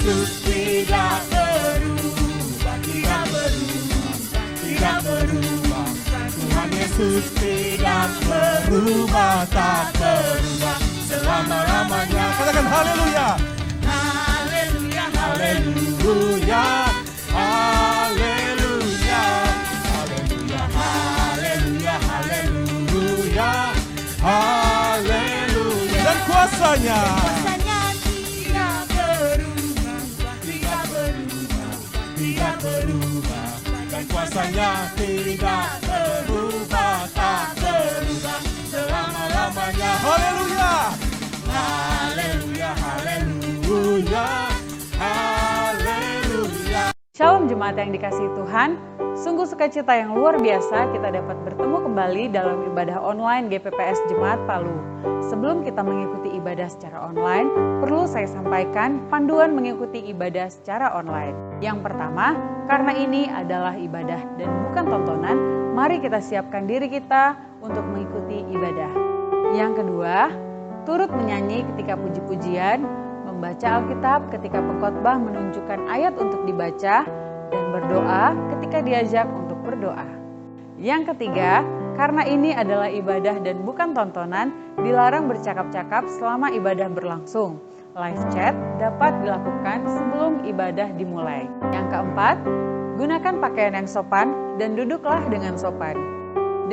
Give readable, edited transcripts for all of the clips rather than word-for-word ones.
Yesus tidak berubah, tidak berubah, tidak berubah. Tuhan Yesus tidak berubah, tak berubah selama-lamanya. Katakan haleluya. Haleluya, haleluya, haleluya, haleluya, haleluya, haleluya, haleluya. Dan kuasanya tidak berubah, tidak berubah, tidak berubah. Dan kuasanya tidak berubah, tak berubah selama-lamanya. Haleluya, haleluya, haleluya, haleluya. Shalom jemaat yang dikasihi Tuhan, sungguh sukacita yang luar biasa kita dapat bertemu kembali dalam ibadah online GPPS Jemaat Palu. Sebelum kita mengikuti ibadah secara online, perlu saya sampaikan panduan mengikuti ibadah secara online. Yang pertama, karena ini adalah ibadah dan bukan tontonan, mari kita siapkan diri kita untuk mengikuti ibadah. Yang kedua, turut menyanyi ketika puji-pujian, membaca Alkitab ketika pengkhotbah menunjukkan ayat untuk dibaca, dan berdoa ketika diajak untuk berdoa. Yang ketiga, karena ini adalah ibadah dan bukan tontonan, dilarang bercakap-cakap selama ibadah berlangsung. Live chat dapat dilakukan sebelum ibadah dimulai. Yang keempat, gunakan pakaian yang sopan dan duduklah dengan sopan.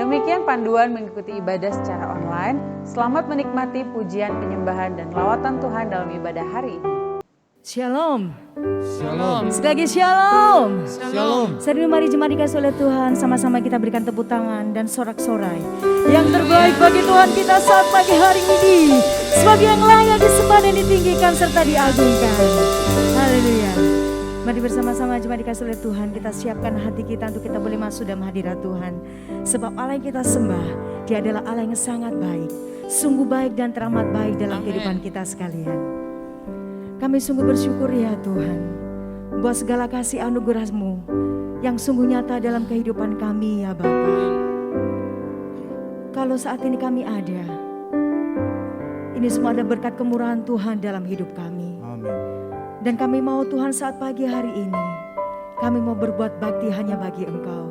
Demikian panduan mengikuti ibadah secara online. Selamat menikmati pujian, penyembahan, dan lawatan Tuhan dalam ibadah hari ini. Shalom. Shalom. Sekali lagi shalom. Shalom. Sering mari jemaat dikasih oleh Tuhan, sama-sama kita berikan tepuk tangan dan sorak-sorai yang terbaik bagi Tuhan kita saat pagi hari ini, sebagai yang layak disembah dan ditinggikan serta diagungkan. Haleluya. Mari bersama-sama jemaat dikasih oleh Tuhan, kita siapkan hati kita untuk kita boleh masuk dalam hadirat Tuhan. Sebab Allah yang kita sembah, Dia adalah Allah yang sangat baik, sungguh baik dan teramat baik dalam kehidupan kita sekalian. Kami sungguh bersyukur ya Tuhan, buat segala kasih anugerah-Mu yang sungguh nyata dalam kehidupan kami ya Bapa. Kalau saat ini kami ada, ini semua ada berkat kemurahan Tuhan dalam hidup kami. Amin. Dan kami mau Tuhan saat pagi hari ini, kami mau berbuat bakti hanya bagi Engkau.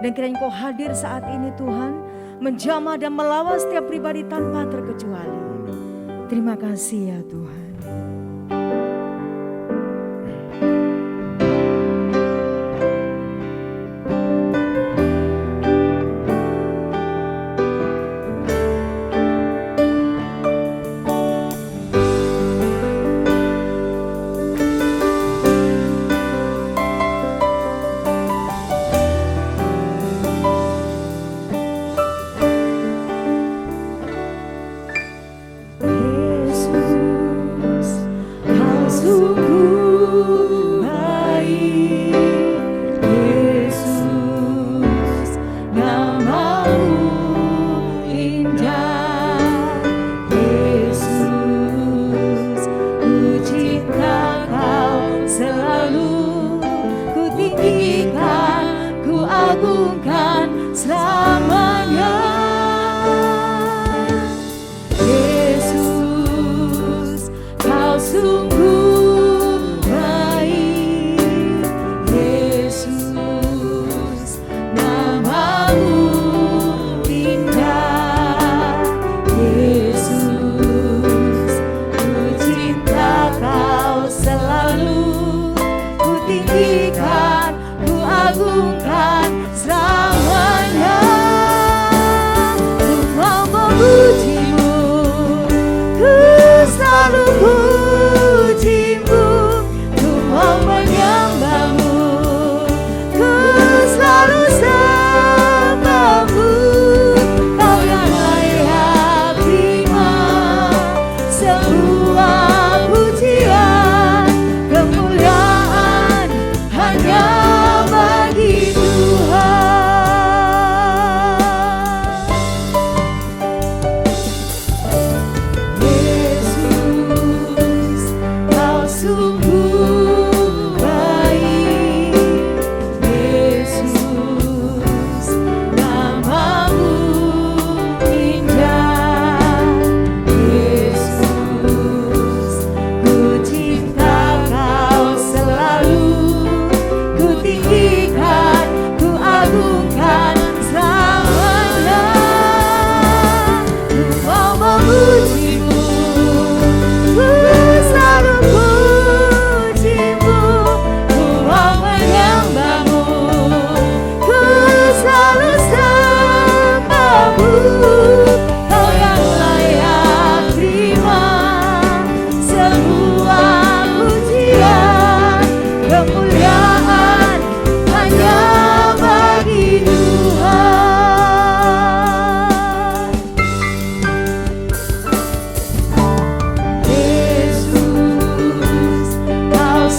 Dan kiranya Engkau hadir saat ini Tuhan, menjamah dan melawat setiap pribadi tanpa terkecuali. Terima kasih ya Tuhan.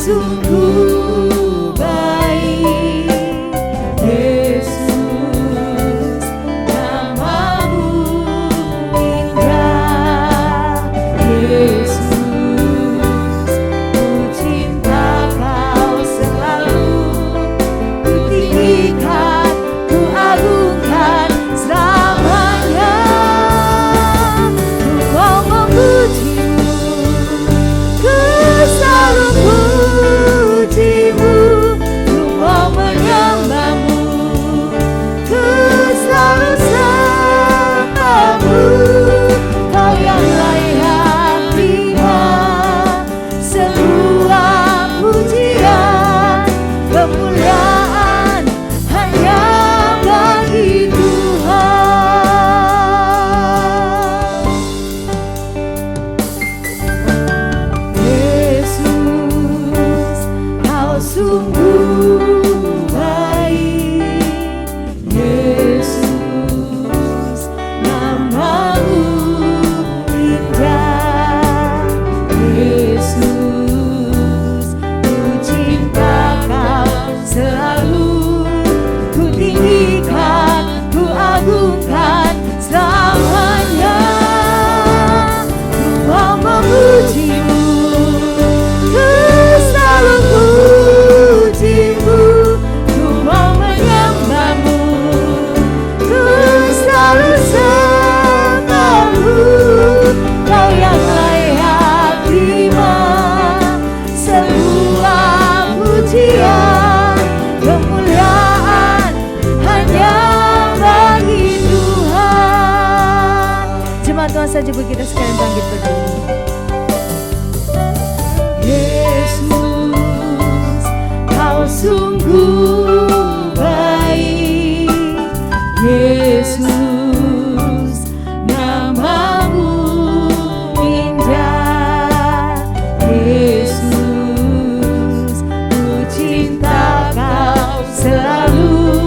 sungguh baik, Yesus, namamu indah, Yesus, ku cinta kau selalu, ku tinggikan, ku agungkan selamanya, ku mau memujimu, ku selalu pujimu, ku mau menyembahmu, ku selalu sembahmu, kau yang layak terima semua pujian, kemuliaan hanya bagi Tuhan. Yesus, kau sungguh baik, Yesus, namamu indah, Yesus, ku cinta kau selalu, ku tinggikan, ku agungkan selamanya, ku mau memujimu, ku selalu pujimu, ku mau menyembahmu, ku selalu sembahmu, kau yang layak terima semua pujian, kemuliaan hanya bagi Tuhan. Jemaat Tuhan saja kita sekalian bangkit berdiri. Yesus, kau sungguh baik, Yesus, namamu indah, Yesus, ku cinta kau selalu,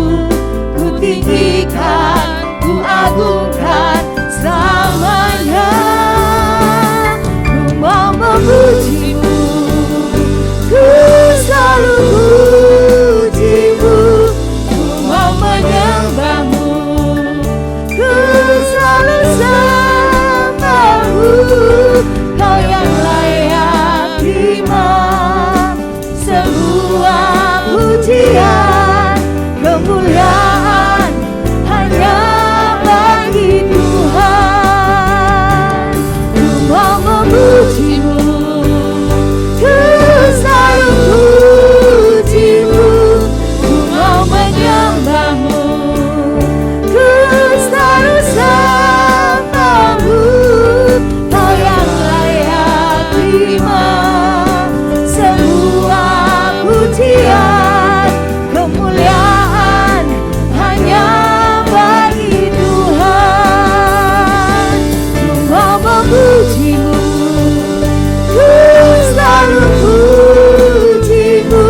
ku tinggikan, ku agungkan selamanya, ku mau memujimu, ku selalu pujimu, ku mau menyembahmu, ku selalu sembahmu, kau yang layak terima semua pujian, kemuliaan hanya bagi Tuhan. Ku mau memujimu, ku selalu pujimu, ku mau menyembahmu, ku selalu sembahmu, kau yang layak terima semua pujian, kemuliaan hanya bagi Tuhan. Ku mau memujimu, ku selalu pujimu,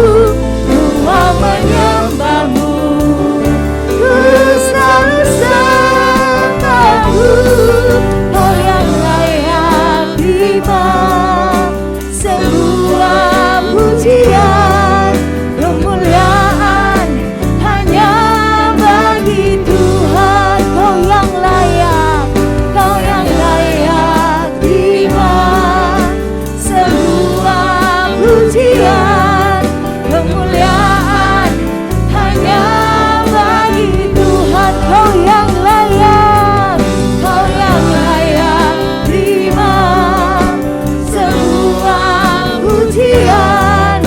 ku mau menyembahmu, ku selalu sembahmu, kau yang layak terima semua pujian, kemuliaan hanya bagi Tuhan. Kau yang layak, kau yang layak terima semua pujian, kemuliaan hanya bagi Tuhan. Kau yang layak, kau yang layak terima semua pujian,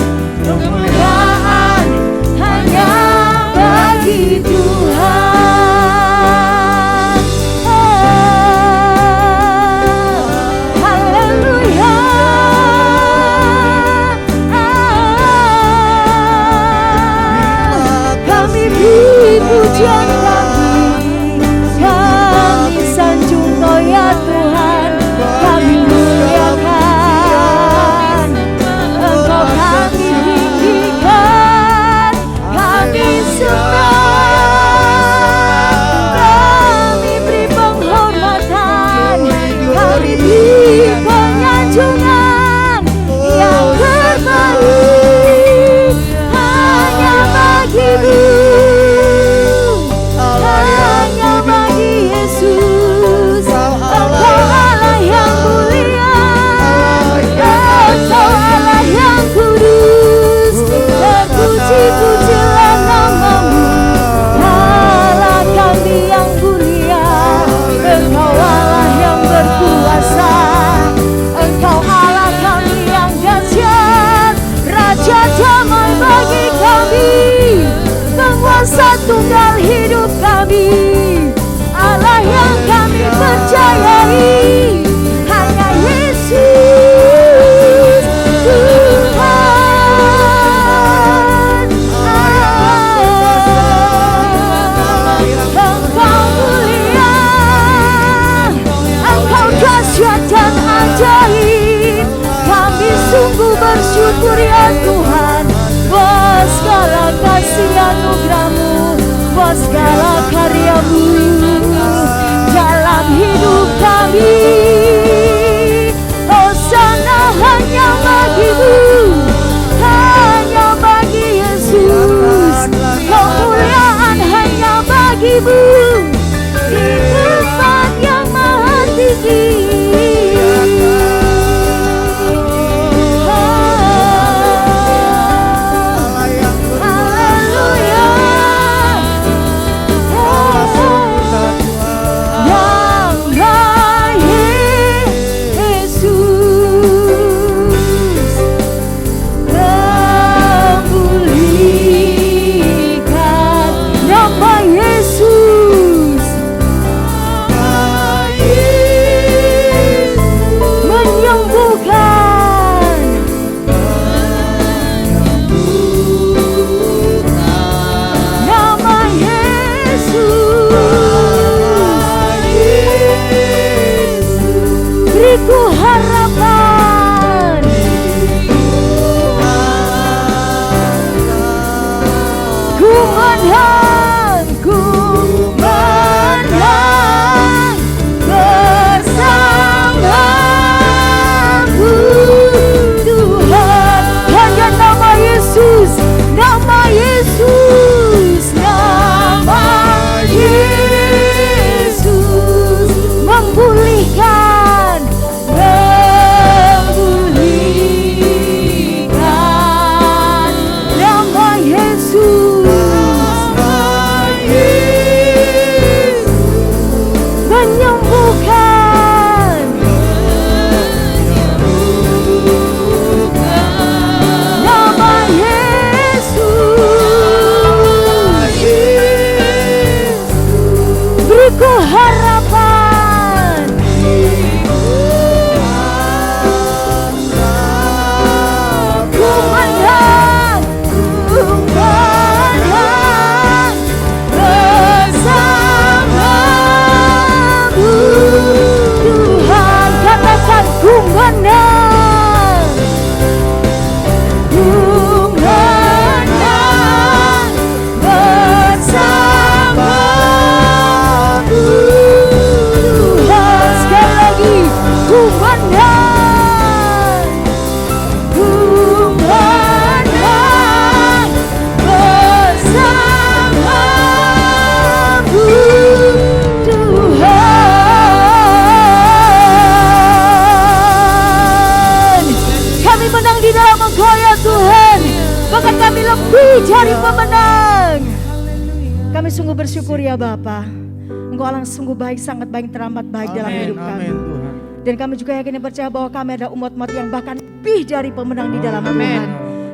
kemuliaan hanya bagi Tuhan. Haleluya, kuasa tunggal hidup kami, Allah yang kami percayai, hanya Yesus Tuhan. Engkau mulia, Engkau dahsyat dan ajaib. Kami sungguh bersyukur ya Tuhan, buat segala kasih anugerah-Mu, buat segala karya-Mu dalam hidup kami. Hosana hanya bagi-Mu, hanya bagi Yesus. Kemuliaan hanya bagi-Mu di tempat yang maha tinggi. Jari pemenang. Kami sungguh bersyukur ya Bapa. Engkau Allah sungguh baik, sangat baik, teramat baik dalam hidup kami. Dan kami juga yakin dan percaya bahwa kami ada umat-umat yang bahkan lebih dari pemenang di dalam Tuhan.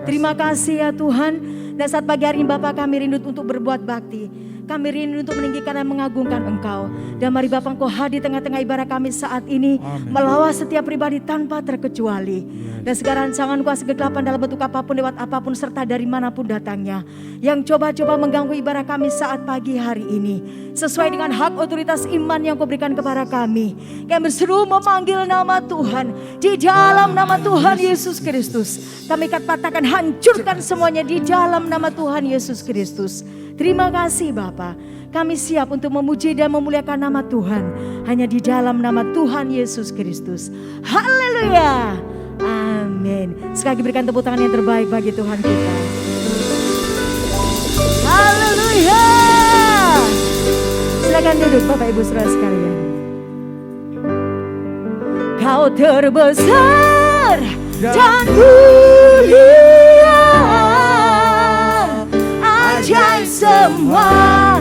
Terima kasih ya Tuhan. Dan saat pagi hari ini Bapa, kami rindu untuk berbuat bakti. Kami rindu untuk meninggikan dan mengagungkan Engkau. Dan mari Bapa, Engkau hadir tengah-tengah ibadah kami saat ini. Melawat setiap pribadi tanpa terkecuali. Dan segala rancangan kuasa kegelapan dalam bentuk apapun, lewat apapun, serta dari manapun datangnya. Yang coba-coba mengganggu ibadah kami saat pagi hari ini. Sesuai dengan hak otoritas iman yang Kau berikan kepada kami. Kami berseru memanggil nama Tuhan. Di dalam nama Tuhan Yesus Kristus. Kami patahkan, hancurkan semuanya di dalam nama Tuhan Yesus Kristus. Terima kasih Bapa. Kami siap untuk memuji dan memuliakan nama Tuhan. Hanya di dalam nama Tuhan Yesus Kristus. Haleluya. Amin. Sekali lagi berikan tepuk tangan yang terbaik bagi Tuhan kita. Haleluya. Silakan duduk Bapak Ibu Saudara sekalian. Kau terbesar dan mulia, ajaib semua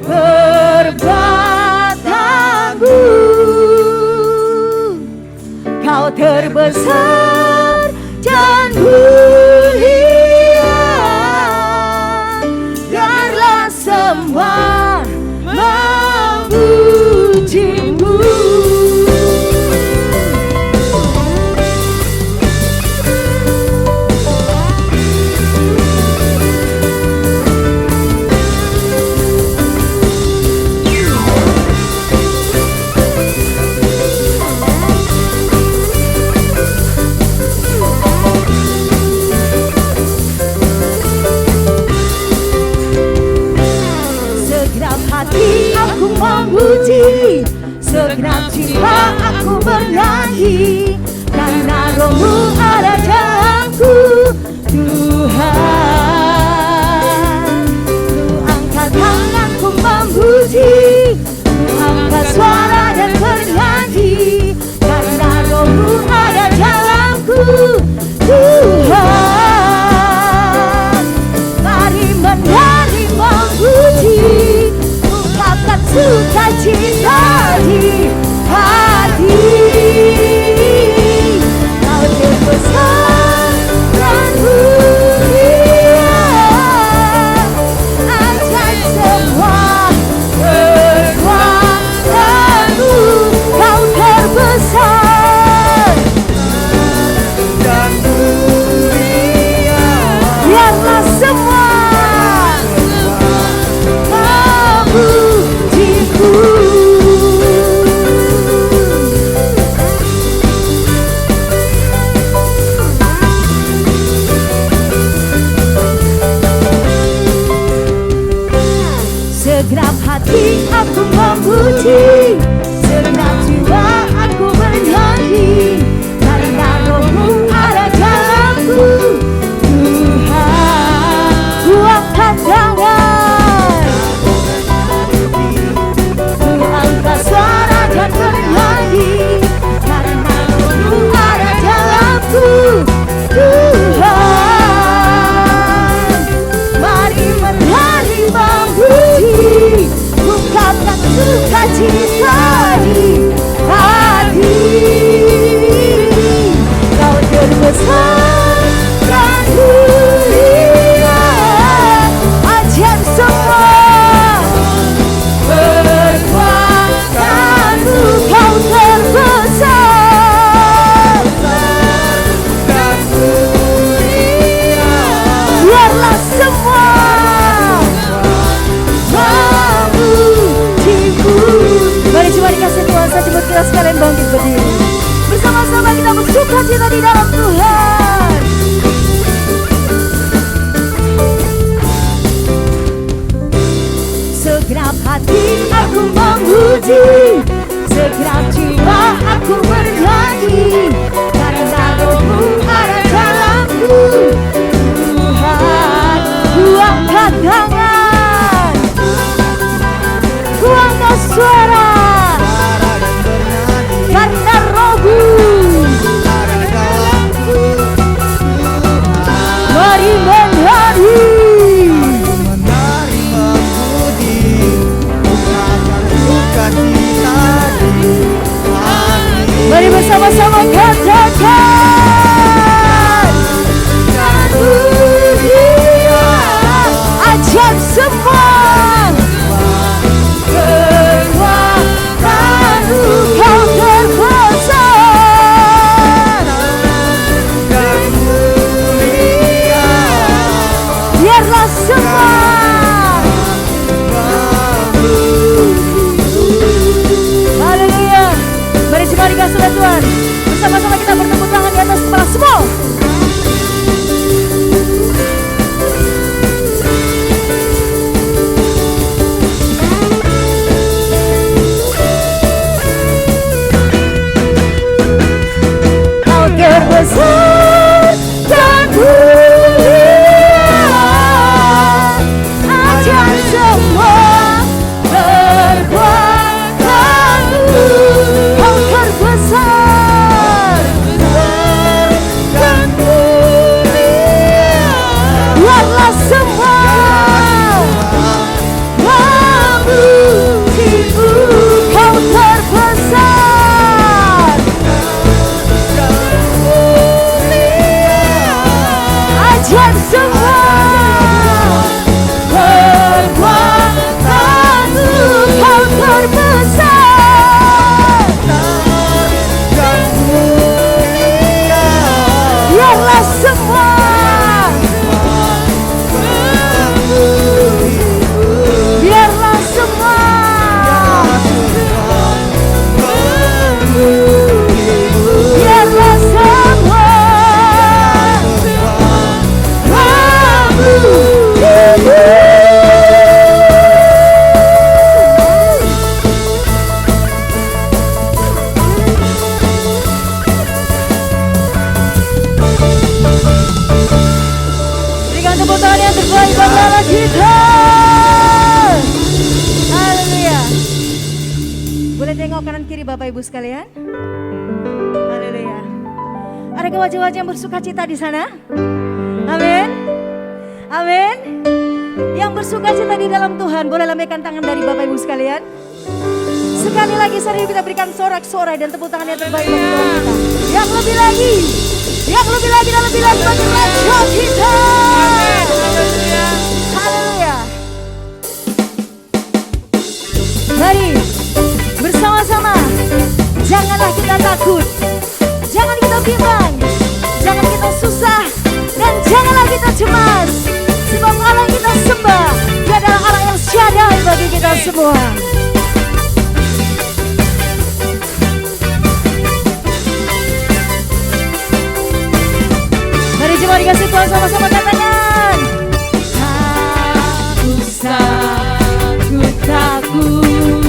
perbuatanmu. Kau terbesar dan mulia, biarlah Segenap jiwa aku bernyanyi, karena Roh-Mu ada dalamku. Tuhan, ku angkat tanganku memuji, ku angkat suara dan bernyanyi, karena Roh-Mu ada dalamku. Tuhan, mari menari memuji, ungkapkan sukacita di hati. Kau terbesar dan mulia, ajaib semua kekuatan-Mu. Kau terbesar dan mulia, biarlah semua memujiku. Segenap hati aku memuji, segenap jiwa aku bernyanyi, karena Roh-Mu ada dalamku. Tuhan, ku angkat tangan, ku angkat suara dan bernyanyi, karena Roh-Mu ada dalamku. Tuhan, mari menari memuji, ungkapkan sukacita di hati. Kau terbesar dan mulia, ajaib semua kekuatan-Mu. Kau terbesar dan mulia, biarlah semua memujiku. Mari coba dikasih Tuhan, saya jemput kita sekalian bangkit berdiri. Bersama-sama kita bersuka cita di dalam Tuhan. Segenap hati aku memuji, segenap jiwa aku bernyanyi, karena Roh-Mu ada dalamku. Tuhan, ku angkat tangan, ku angkat suara, karena Roh-Mu ada dalamku. mari menari. Menari memuji, ungkapkan sukacita di hati. Mari bersama-sama katakan, dan mulia, ajaib semua kekuatan-Mu. Kau terbesar Dan mulia, biarlah semua haleluya. Mari coba dikasih oleh Tuhan. Bersama-sama kita bertepuk tangan di atas kepala semua. Kau terbesar dan mulia, ajaib semua kekuatan-Mu. Kau terbesar dan mulia, biarlah semua memujimu. Kau terbesar ajaib semua kekuatan-Mu. Kau terbesar dan mulia, biarlah semua tepuk tangan yang terbaik bagi Allah kita. Haleluya. Boleh tengok kanan kiri Bapak Ibu sekalian? Haleluya. Adakah wajah-wajah yang bersuka cita di sana? Amin. Amin. Yang bersuka cita di dalam Tuhan, boleh lambaikan tangan dari Bapak Ibu sekalian. Sekali lagi serius kita berikan sorak-sorai dan tepuk tangan yang terbaik bagi Tuhan kita. Yang lebih lagi dan lebih lagi bagi Raja kita. Haleluya. Mari bersama-sama, janganlah kita takut, jangan kita bimbang, jangan kita susah, dan janganlah kita cemas. Sebab Allah yang kita sembah, Dia adalah Allah yang syadai bagi kita semua. Mari jemaat dikasih Tuhan sama-sama katakan. Tak usah ku takut,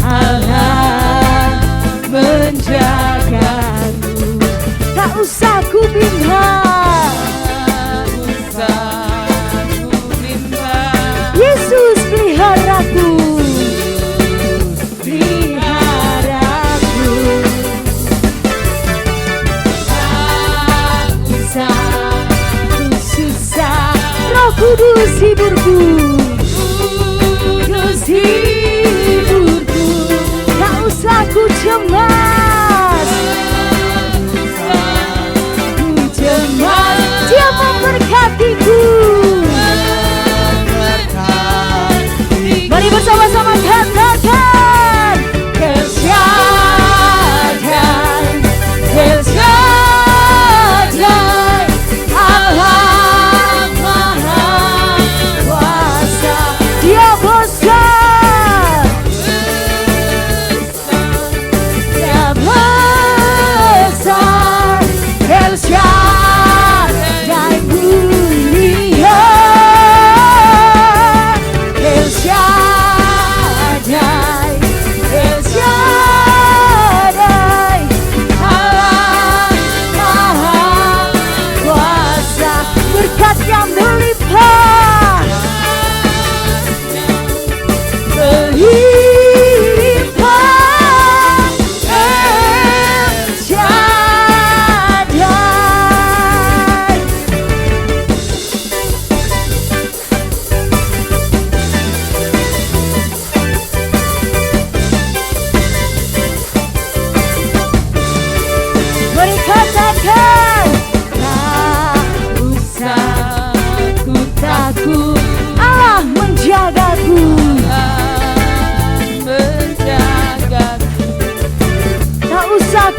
Allah menjagaku. Tak usah ku bimbang, Yesus peliharaku. Kudus hiburku, kudus hiburku. Tak usah ku cemas, Dia memberkatiku. Mari bersama-sama katakan El Shaddai, El Shaddai, Allah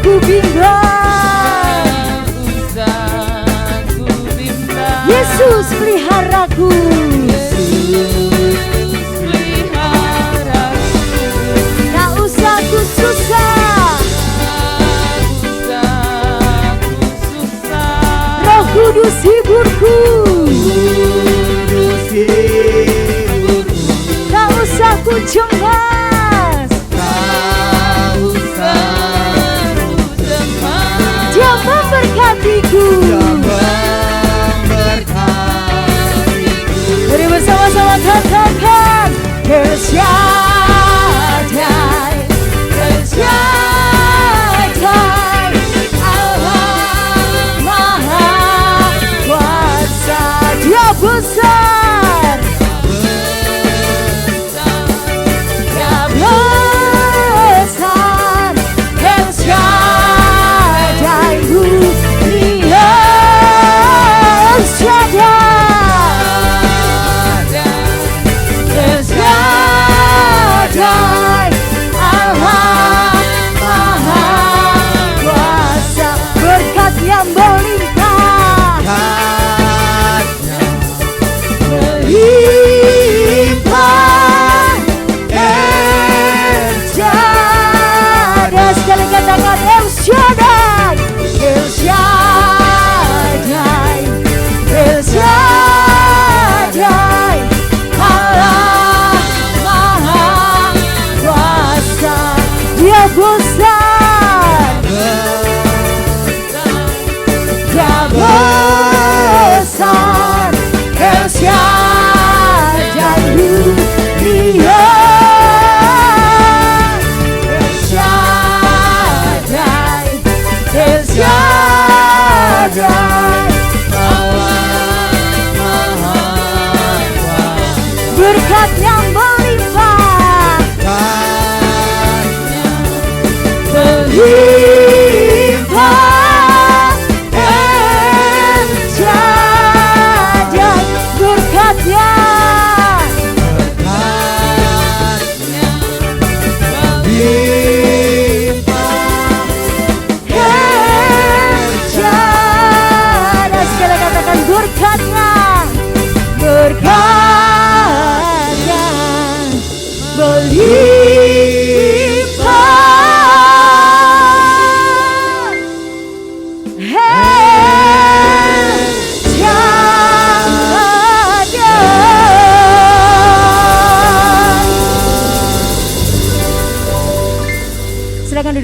ku bimbang, Yesus peliharaku. Tak usah ku susah, Roh Kudus hiburku. Tak usah ku cemas, Dia memberkatiku. Mari bersama-sama katakan El Shaddai, El Shaddai, Allah Maha Kuasa. Dia besar,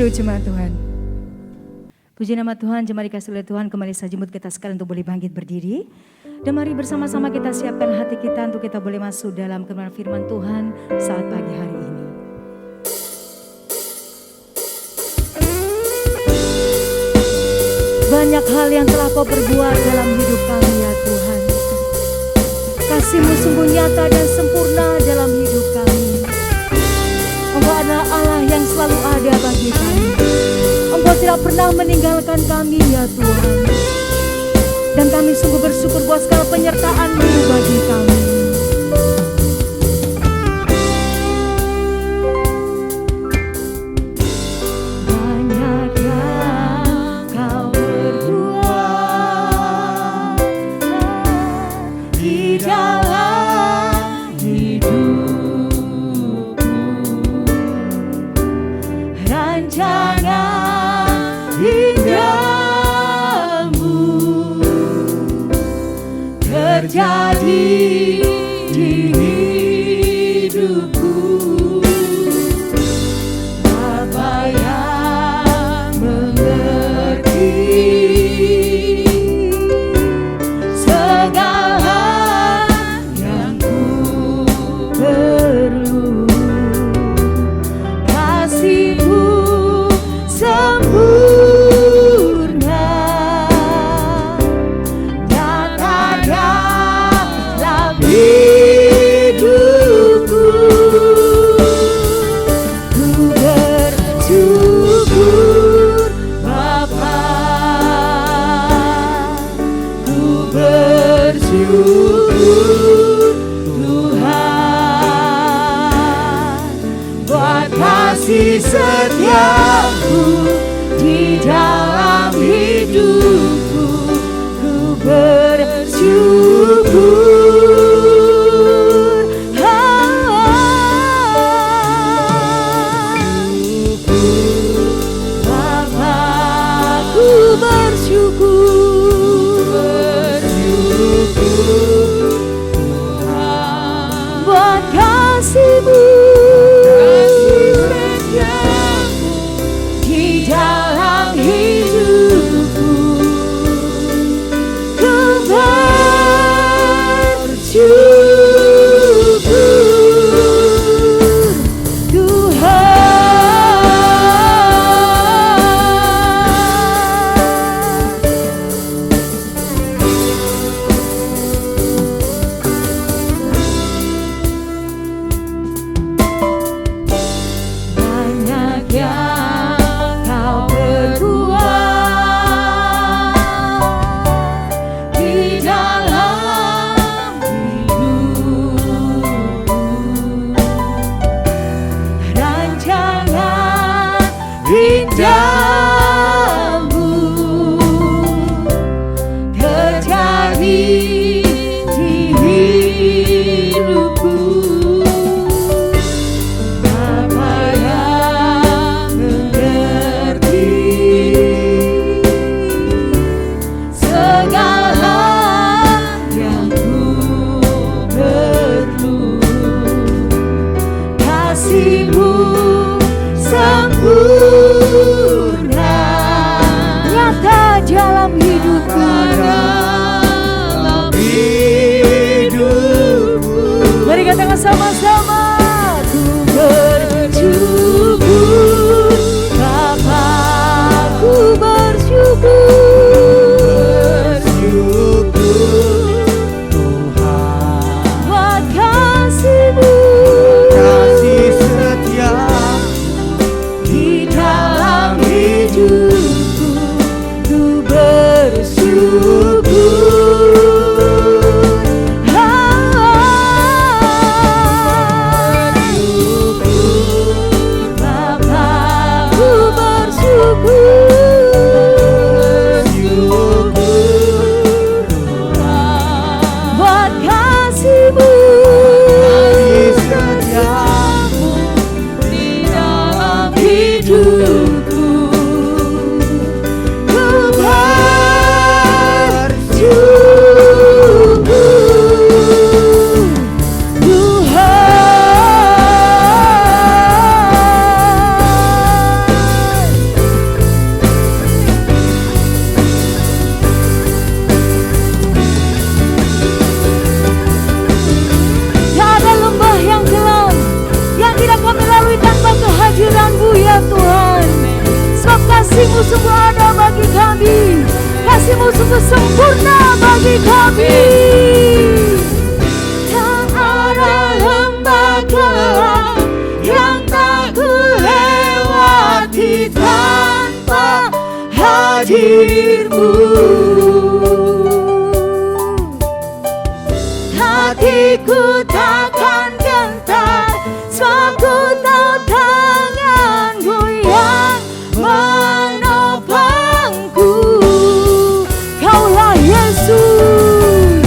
Haleluya jemaat Tuhan. Puji nama Tuhan, jemaat dikasih oleh Tuhan, kembali saja mood kita sekalian untuk boleh bangkit berdiri. Dan mari bersama-sama kita siapkan hati kita untuk kita boleh masuk dalam kebenaran firman Tuhan saat pagi hari ini. Banyak hal yang telah Kau perbuat dalam hidup kami ya Tuhan. Kasih-Mu sungguh nyata dan sempurna dalam hidup kami. Engkau adalah Allah yang selalu ada bagi kami. Engkau tidak pernah meninggalkan kami ya Tuhan. Dan kami sungguh bersyukur buat segala penyertaan-Mu bagi kami. Banyak yang Kau perbuat di dalam hidupku. Rancangan indahmu terjadi di hidupku. Bapa yang mengerti segala yang ku perlu. Kasih-Mu sempurna nyata dalam hidupku. Ku bersyukur Bapa, ku bersyukur Tuhan buat kasih setia-Mu di dalam hidupku. Ku bersyukur Bapa, ku bersyukur buat kasih-Mu di dalam hidupku. Ku bersyukur Tuhan. Banyak yang Kau perbuat di dalam hidupku. Rancangan indahmu terjadi di hidupku. Bapa yang mengerti segala yang ku perlu. Kasih-Mu sempurna nyata dalam hidupku. Mari katakan sama-sama. Ku bersyukur Bapa, ku bersyukur Tuhan, buat kasih-Mu kasih setia di dalam hidupku. Ku bersyukur Hatiku takkan gentar, sebab ku tahu tangan-Mu yang menopangku. Kaulah Yesus,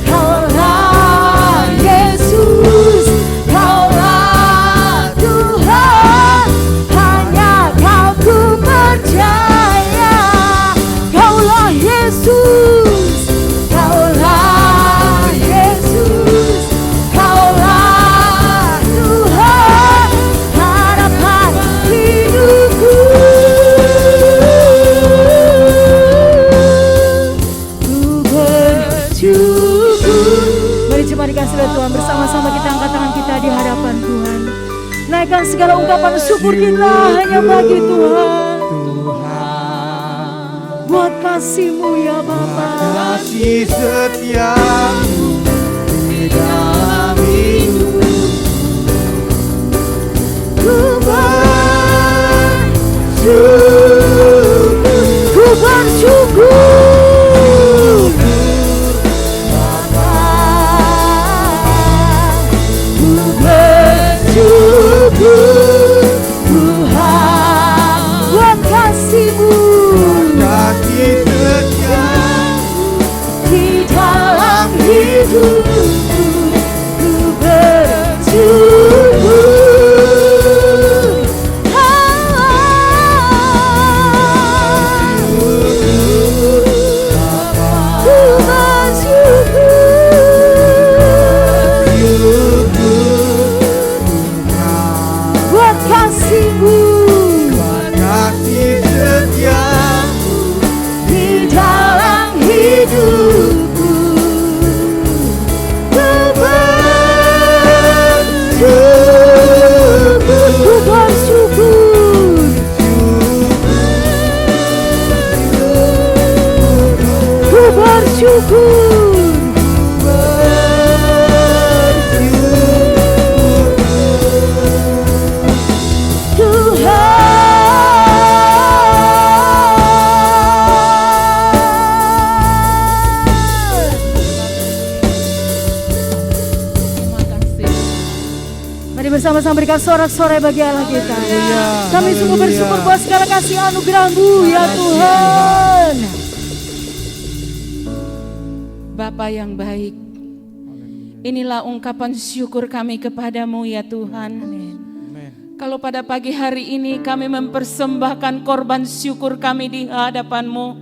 Kaulah Yesus, Kaulah Tuhan, hanya Kau ku percaya. Kaulah Yesus, Kaulah Yesus, Kaulah Tuhan, harapan hidupku. Ku bersyukur. Mari jemaat dikasih oleh Tuhan, bersama-sama kita angkat tangan kita di hadapan Tuhan. Naikkan segala ungkapan syukur kita hanya bagi Tuhan. Buat kasih-Mu ya Bapa, kasih setiamu di dalam hidup. ku bersyukur, ku bersyukur Bapa, ku bersyukur Tuhan buat kasih-Mu, Kasih setiamu di dalam hidupku. Ku bersyukur ku bersyukur buat kasih-Mu, kasih setiamu di dalam hidupku. Ku bersyukur, ku bersyukur Mari bersama-sama berikan sorak-sorai bagi Allah kita. Kami sungguh bersyukur buat segala kasih anugerah-Mu ya Tuhan. Bapa yang baik, inilah ungkapan syukur kami kepadamu ya Tuhan. Kalau pada pagi hari ini kami mempersembahkan korban syukur kami di hadapan-Mu,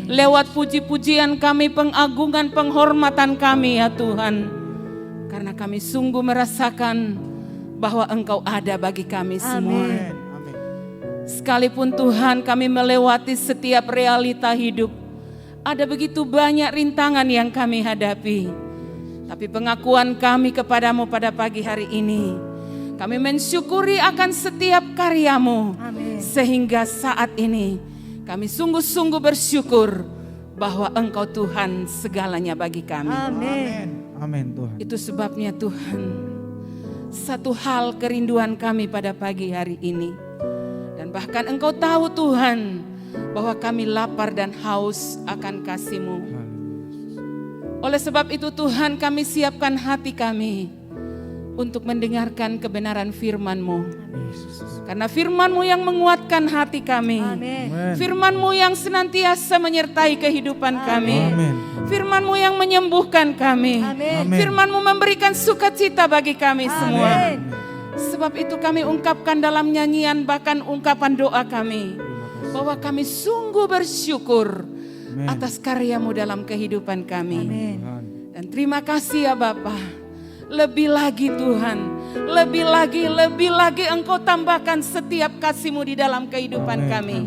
lewat puji-pujian kami, pengagungan, penghormatan kami ya Tuhan. Karena kami sungguh merasakan bahwa Engkau ada bagi kami semua. Sekalipun Tuhan kami melewati setiap realita hidup, ada begitu banyak rintangan yang kami hadapi. Tapi pengakuan kami kepadamu pada pagi hari ini, kami mensyukuri akan setiap karya-Mu. Sehingga saat ini kami sungguh-sungguh bersyukur bahwa Engkau Tuhan segalanya bagi kami. Amin Tuhan. Itu sebabnya Tuhan, satu hal kerinduan kami pada pagi hari ini. Dan bahkan Engkau tahu Tuhan, bahwa kami lapar dan haus akan kasih-Mu. Oleh sebab itu Tuhan, kami siapkan hati kami untuk mendengarkan kebenaran firman-Mu. Karena firman-Mu yang menguatkan hati kami. Firman-Mu yang senantiasa menyertai kehidupan kami. Firman-Mu yang menyembuhkan kami. Firman-Mu memberikan sukacita bagi kami semua. Sebab itu kami ungkapkan dalam nyanyian, bahkan ungkapan doa kami, bahwa kami sungguh bersyukur atas karya-Mu dalam kehidupan kami. Dan terima kasih ya Bapa. Lebih lagi Tuhan, lebih lagi Engkau tambahkan setiap kasih-Mu di dalam kehidupan kami.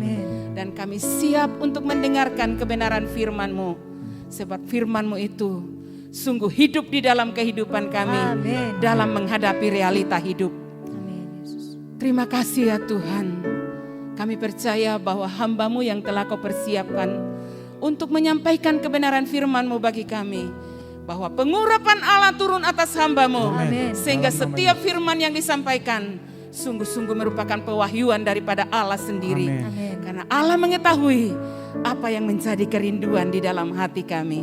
Dan kami siap untuk mendengarkan kebenaran firman-Mu. Sebab firman-Mu itu sungguh hidup di dalam kehidupan kami, dalam menghadapi realita hidup. Terima kasih ya Tuhan. Kami percaya bahwa hamba-Mu yang telah Kau persiapkan untuk menyampaikan kebenaran firman-Mu bagi kami, bahwa pengurapan Allah turun atas hamba-Mu, sehingga setiap firman yang disampaikan sungguh-sungguh merupakan pewahyuan daripada Allah sendiri. Karena Allah mengetahui apa yang menjadi kerinduan di dalam hati kami.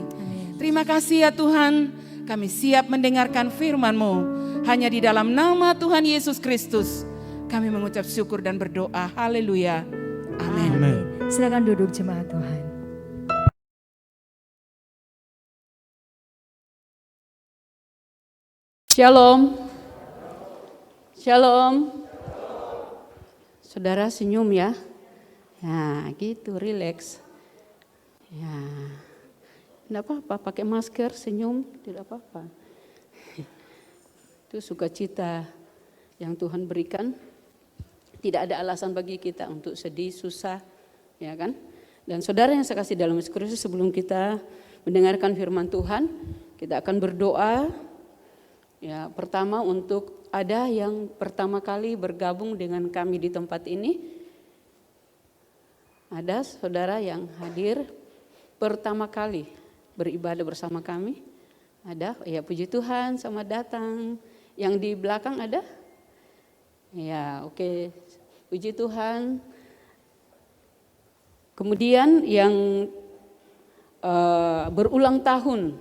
Terima kasih ya Tuhan, Kami siap mendengarkan firman-Mu. Hanya di dalam nama Tuhan Yesus Kristus kami mengucap syukur dan berdoa. Haleluya. Amin. Amin. Silakan duduk jemaat Tuhan. Shalom. Shalom. Saudara senyum ya. Ya gitu, relax. Ya, tidak apa-apa, pakai masker, senyum, tidak apa-apa. Itu sukacita yang Tuhan berikan. Tidak ada alasan bagi kita untuk sedih, susah, ya kan? Dan saudara yang saya kasih dalam Yesus Kristus, sebelum kita mendengarkan firman Tuhan, kita akan berdoa. Ya, pertama untuk ada yang pertama kali bergabung dengan kami di tempat ini. Ada saudara yang hadir pertama kali beribadah bersama kami. Ada, ya puji Tuhan, selamat datang. Yang di belakang ada? Ya, oke. Puji Tuhan. Kemudian yang berulang tahun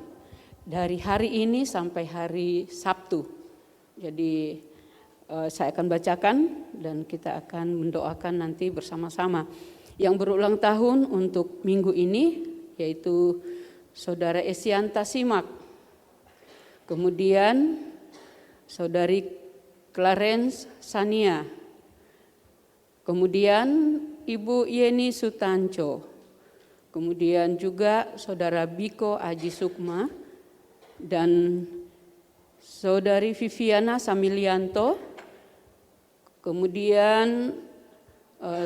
dari hari ini sampai hari Sabtu. Jadi saya akan bacakan dan kita akan mendoakan nanti bersama-sama. Yang berulang tahun untuk minggu ini yaitu Saudara Esianta Simak. Kemudian Saudari Clarence Sania. Kemudian Ibu Yeni Sutanco. Kemudian juga Saudara Biko Aji Sukma dan Saudari Viviana Samilianto. Kemudian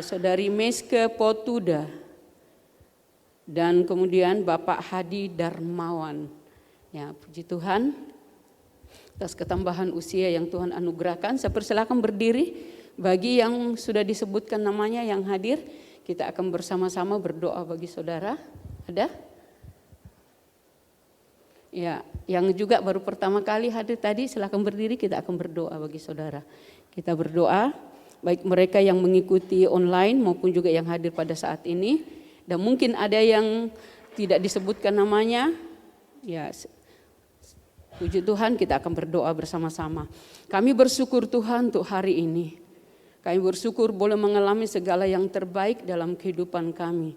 Saudari Meske Potuda dan kemudian Bapak Hadi Darmawan. Ya, puji Tuhan atas ketambahan usia yang Tuhan anugerahkan. Saya persilakan berdiri bagi yang sudah disebutkan namanya yang hadir. Kita akan bersama-sama berdoa bagi saudara. Ada? Ya, yang juga baru pertama kali hadir tadi silakan berdiri, kita akan berdoa bagi saudara. Kita berdoa baik mereka yang mengikuti online maupun juga yang hadir pada saat ini. Dan mungkin ada yang tidak disebutkan namanya, ya puji Tuhan kita akan berdoa bersama-sama. Kami bersyukur Tuhan untuk hari ini. Kami bersyukur boleh mengalami segala yang terbaik dalam kehidupan kami.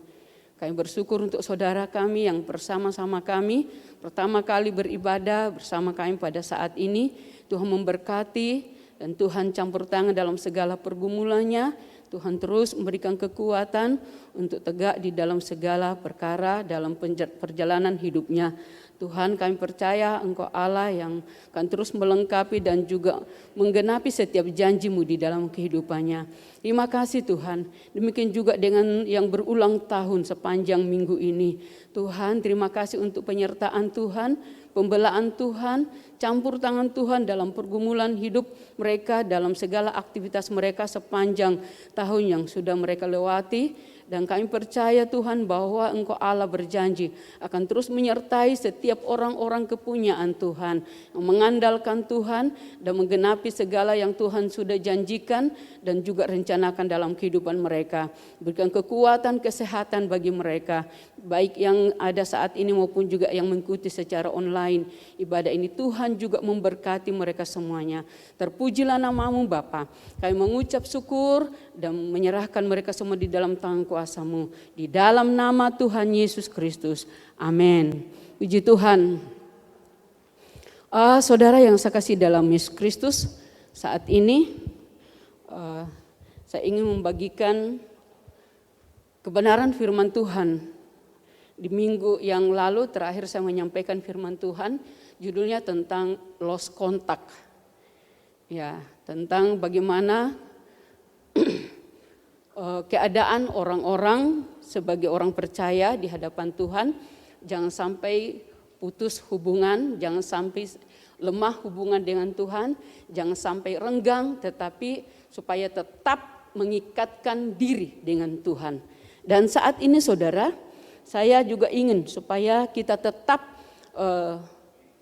Kami bersyukur untuk saudara kami yang bersama-sama kami pertama kali beribadah bersama kami pada saat ini. Tuhan memberkati. Dan Tuhan campur tangan dalam segala pergumulannya. Tuhan terus memberikan kekuatan untuk tegak di dalam segala perkara dalam perjalanan hidupnya. Tuhan, kami percaya Engkau Allah yang akan terus melengkapi dan juga menggenapi setiap janji-Mu di dalam kehidupannya. Terima kasih Tuhan. Demikian juga dengan yang berulang tahun sepanjang minggu ini. Tuhan, terima kasih untuk penyertaan Tuhan, pembelaan Tuhan, campur tangan Tuhan dalam pergumulan hidup mereka, dalam segala aktivitas mereka sepanjang tahun yang sudah mereka lewati. Dan kami percaya Tuhan bahwa Engkau Allah berjanji akan terus menyertai setiap orang-orang kepunyaan Tuhan yang mengandalkan Tuhan dan menggenapi segala yang Tuhan sudah janjikan dan juga rencanakan dalam kehidupan mereka. Berikan kekuatan, kesehatan bagi mereka, baik yang ada saat ini maupun juga yang mengikuti secara online ibadah ini. Tuhan juga memberkati mereka semuanya. Terpujilah nama-Mu Bapa. Kami mengucap syukur dan menyerahkan mereka semua di dalam tangan kuasa-Mu. Di dalam nama Tuhan Yesus Kristus. Amin. Puji Tuhan. Saudara yang saya kasih dalam Yesus Kristus, saat ini saya ingin membagikan kebenaran firman Tuhan. Di minggu yang lalu terakhir saya menyampaikan firman Tuhan, judulnya tentang lost contact. Ya, tentang bagaimana keadaan orang-orang sebagai orang percaya di hadapan Tuhan, jangan sampai putus hubungan, jangan sampai lemah hubungan dengan Tuhan, jangan sampai renggang, tetapi supaya tetap mengikatkan diri dengan Tuhan. Dan saat ini saudara, saya juga ingin supaya kita tetap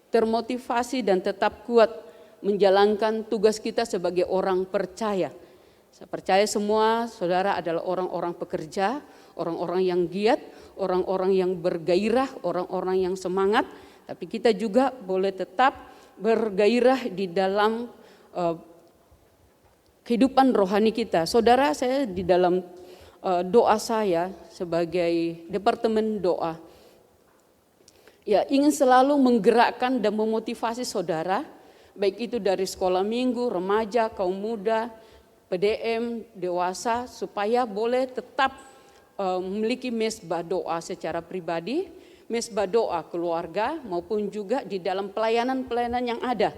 termotivasi dan tetap kuat menjalankan tugas kita sebagai orang percaya. Saya percaya semua saudara adalah orang-orang pekerja, orang-orang yang giat, orang-orang yang bergairah, orang-orang yang semangat. tapi kita juga boleh tetap bergairah di dalam kehidupan rohani kita. Saudara, saya di dalam doa saya sebagai departemen doa, ya ingin selalu menggerakkan dan memotivasi saudara, baik itu dari sekolah minggu, remaja, kaum muda, PDM, dewasa, supaya boleh tetap memiliki mesbah doa secara pribadi, mesbah doa keluarga, maupun juga di dalam pelayanan-pelayanan yang ada.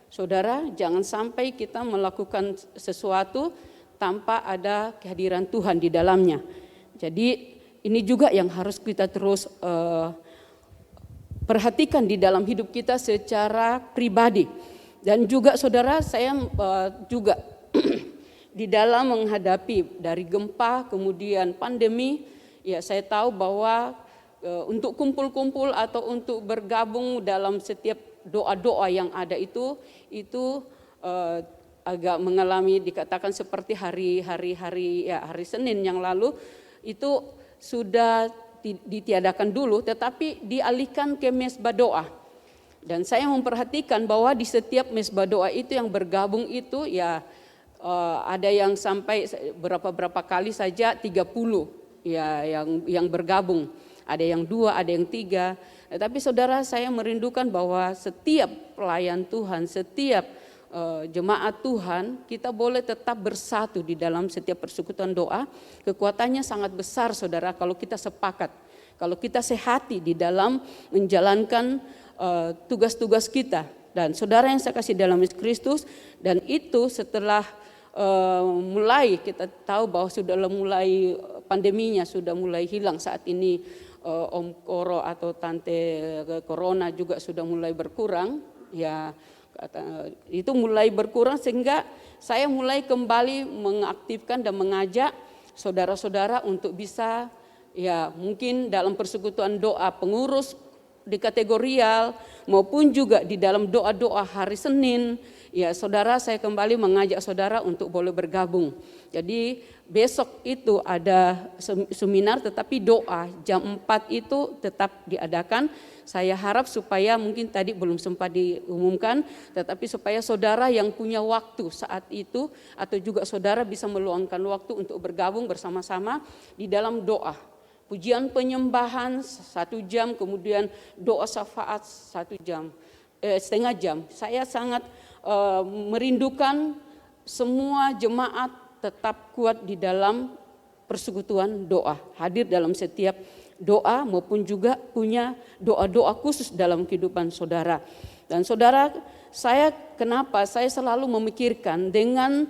Saudara, jangan sampai kita melakukan sesuatu tanpa ada kehadiran Tuhan di dalamnya. Jadi ini juga yang harus kita terus perhatikan di dalam hidup kita secara pribadi. Dan juga saudara, saya juga di dalam menghadapi dari gempa kemudian pandemi, ya saya tahu bahwa untuk kumpul-kumpul atau untuk bergabung dalam setiap doa-doa yang ada itu agak mengalami dikatakan seperti hari Senin yang lalu itu sudah ditiadakan dulu, tetapi dialihkan ke mesbah doa. Dan saya memperhatikan bahwa di setiap mesbah doa itu yang bergabung itu ya ada yang sampai berapa kali saja 30 ya yang bergabung. Ada yang 2, ada yang 3. Tapi saudara, saya merindukan bahwa setiap pelayan Tuhan, setiap jemaat Tuhan, kita boleh tetap bersatu di dalam setiap persekutuan doa. Kekuatannya sangat besar saudara kalau kita sepakat, kalau kita sehati di dalam menjalankan tugas-tugas kita. Dan saudara yang saya kasih dalam Yesus Kristus, dan itu setelah mulai kita tahu bahwa sudah mulai pandeminya sudah mulai hilang saat ini. Om Koro atau Tante Corona juga sudah mulai berkurang, ya itu mulai berkurang sehingga saya mulai kembali mengaktifkan dan mengajak saudara-saudara untuk bisa ya mungkin dalam persekutuan doa pengurus di kategorial maupun juga di dalam doa-doa hari Senin. Ya saudara, saya kembali mengajak saudara untuk boleh bergabung. Jadi besok itu ada seminar tetapi doa jam 4 itu tetap diadakan. Saya harap supaya mungkin tadi belum sempat diumumkan, tetapi supaya saudara yang punya waktu saat itu atau juga saudara bisa meluangkan waktu untuk bergabung bersama-sama di dalam doa. Pujian penyembahan 1 jam, kemudian doa syafaat 1 jam, setengah jam. Saya sangat merindukan semua jemaat tetap kuat di dalam persekutuan doa, hadir dalam setiap doa maupun juga punya doa-doa khusus dalam kehidupan saudara. Dan saudara, kenapa saya selalu memikirkan dengan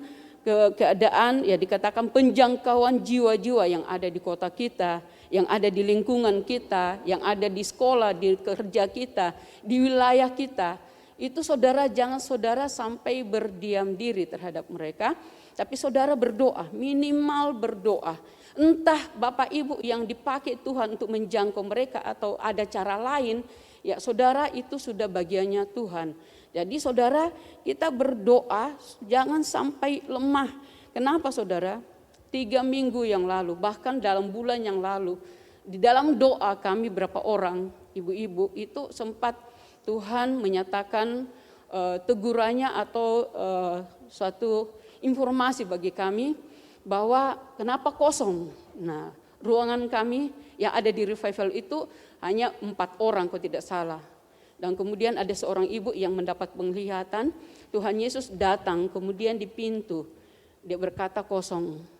keadaan ya dikatakan penjangkauan jiwa-jiwa yang ada di kota kita, yang ada di lingkungan kita, yang ada di sekolah, di kerja kita, di wilayah kita. Itu saudara, jangan saudara sampai berdiam diri terhadap mereka, tapi saudara berdoa, minimal berdoa. Entah Bapak Ibu yang dipakai Tuhan untuk menjangkau mereka atau ada cara lain, ya saudara itu sudah bagiannya Tuhan. Jadi saudara, kita berdoa jangan sampai lemah. Kenapa saudara? 3 minggu yang lalu, bahkan dalam bulan yang lalu, di dalam doa kami berapa orang ibu-ibu itu sempat Tuhan menyatakan tegurannya atau suatu informasi bagi kami bahwa kenapa kosong. Nah, ruangan kami yang ada di revival itu hanya 4 orang kalau tidak salah. Dan kemudian ada seorang ibu yang mendapat penglihatan, Tuhan Yesus datang kemudian di pintu, dia berkata kosong.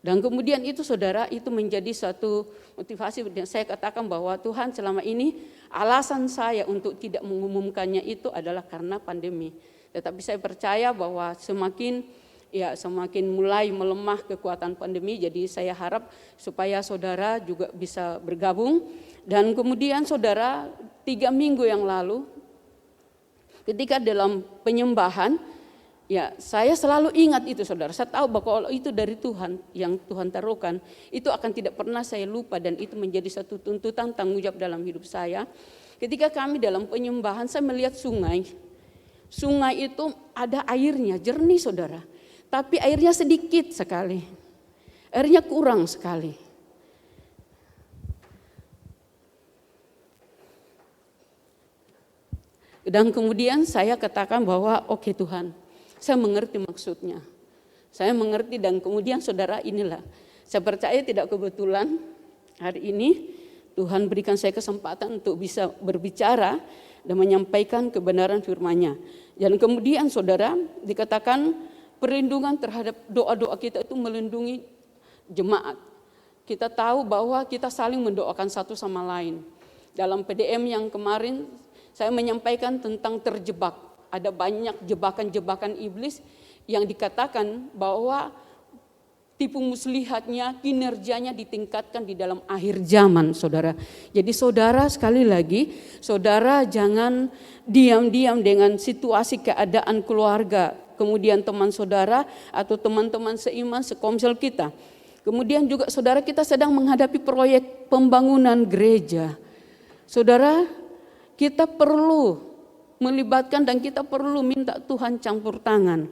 Dan kemudian itu saudara, itu menjadi satu motivasi. Dan saya katakan bahwa Tuhan selama ini alasan saya untuk tidak mengumumkannya itu adalah karena pandemi. Tetapi saya percaya bahwa semakin mulai melemah kekuatan pandemi. Jadi saya harap supaya saudara juga bisa bergabung. Dan kemudian saudara, 3 minggu yang lalu ketika dalam penyembahan, ya, saya selalu ingat itu saudara. Saya tahu bahwa itu dari Tuhan yang Tuhan taruhkan. Itu akan tidak pernah saya lupa dan itu menjadi satu tuntutan tanggung jawab dalam hidup saya. Ketika kami dalam penyembahan, saya melihat sungai. Sungai itu ada airnya, jernih saudara. Tapi airnya sedikit sekali. Airnya kurang sekali. Dan kemudian saya katakan bahwa oke Tuhan, saya mengerti maksudnya. Saya mengerti dan kemudian saudara inilah, saya percaya tidak kebetulan hari ini Tuhan berikan saya kesempatan untuk bisa berbicara dan menyampaikan kebenaran firman-Nya. Dan kemudian saudara dikatakan perlindungan terhadap doa-doa kita itu melindungi jemaat. Kita tahu bahwa kita saling mendoakan satu sama lain. Dalam PDM yang kemarin saya menyampaikan tentang terjebak. Ada banyak jebakan-jebakan iblis yang dikatakan bahwa tipu muslihatnya, kinerjanya ditingkatkan di dalam akhir zaman, saudara. Jadi saudara sekali lagi, saudara jangan diam-diam dengan situasi keadaan keluarga, kemudian teman saudara atau teman-teman seiman, sekomsel kita. Kemudian juga saudara kita sedang menghadapi proyek pembangunan gereja. Saudara, kita perlu melibatkan dan kita perlu minta Tuhan campur tangan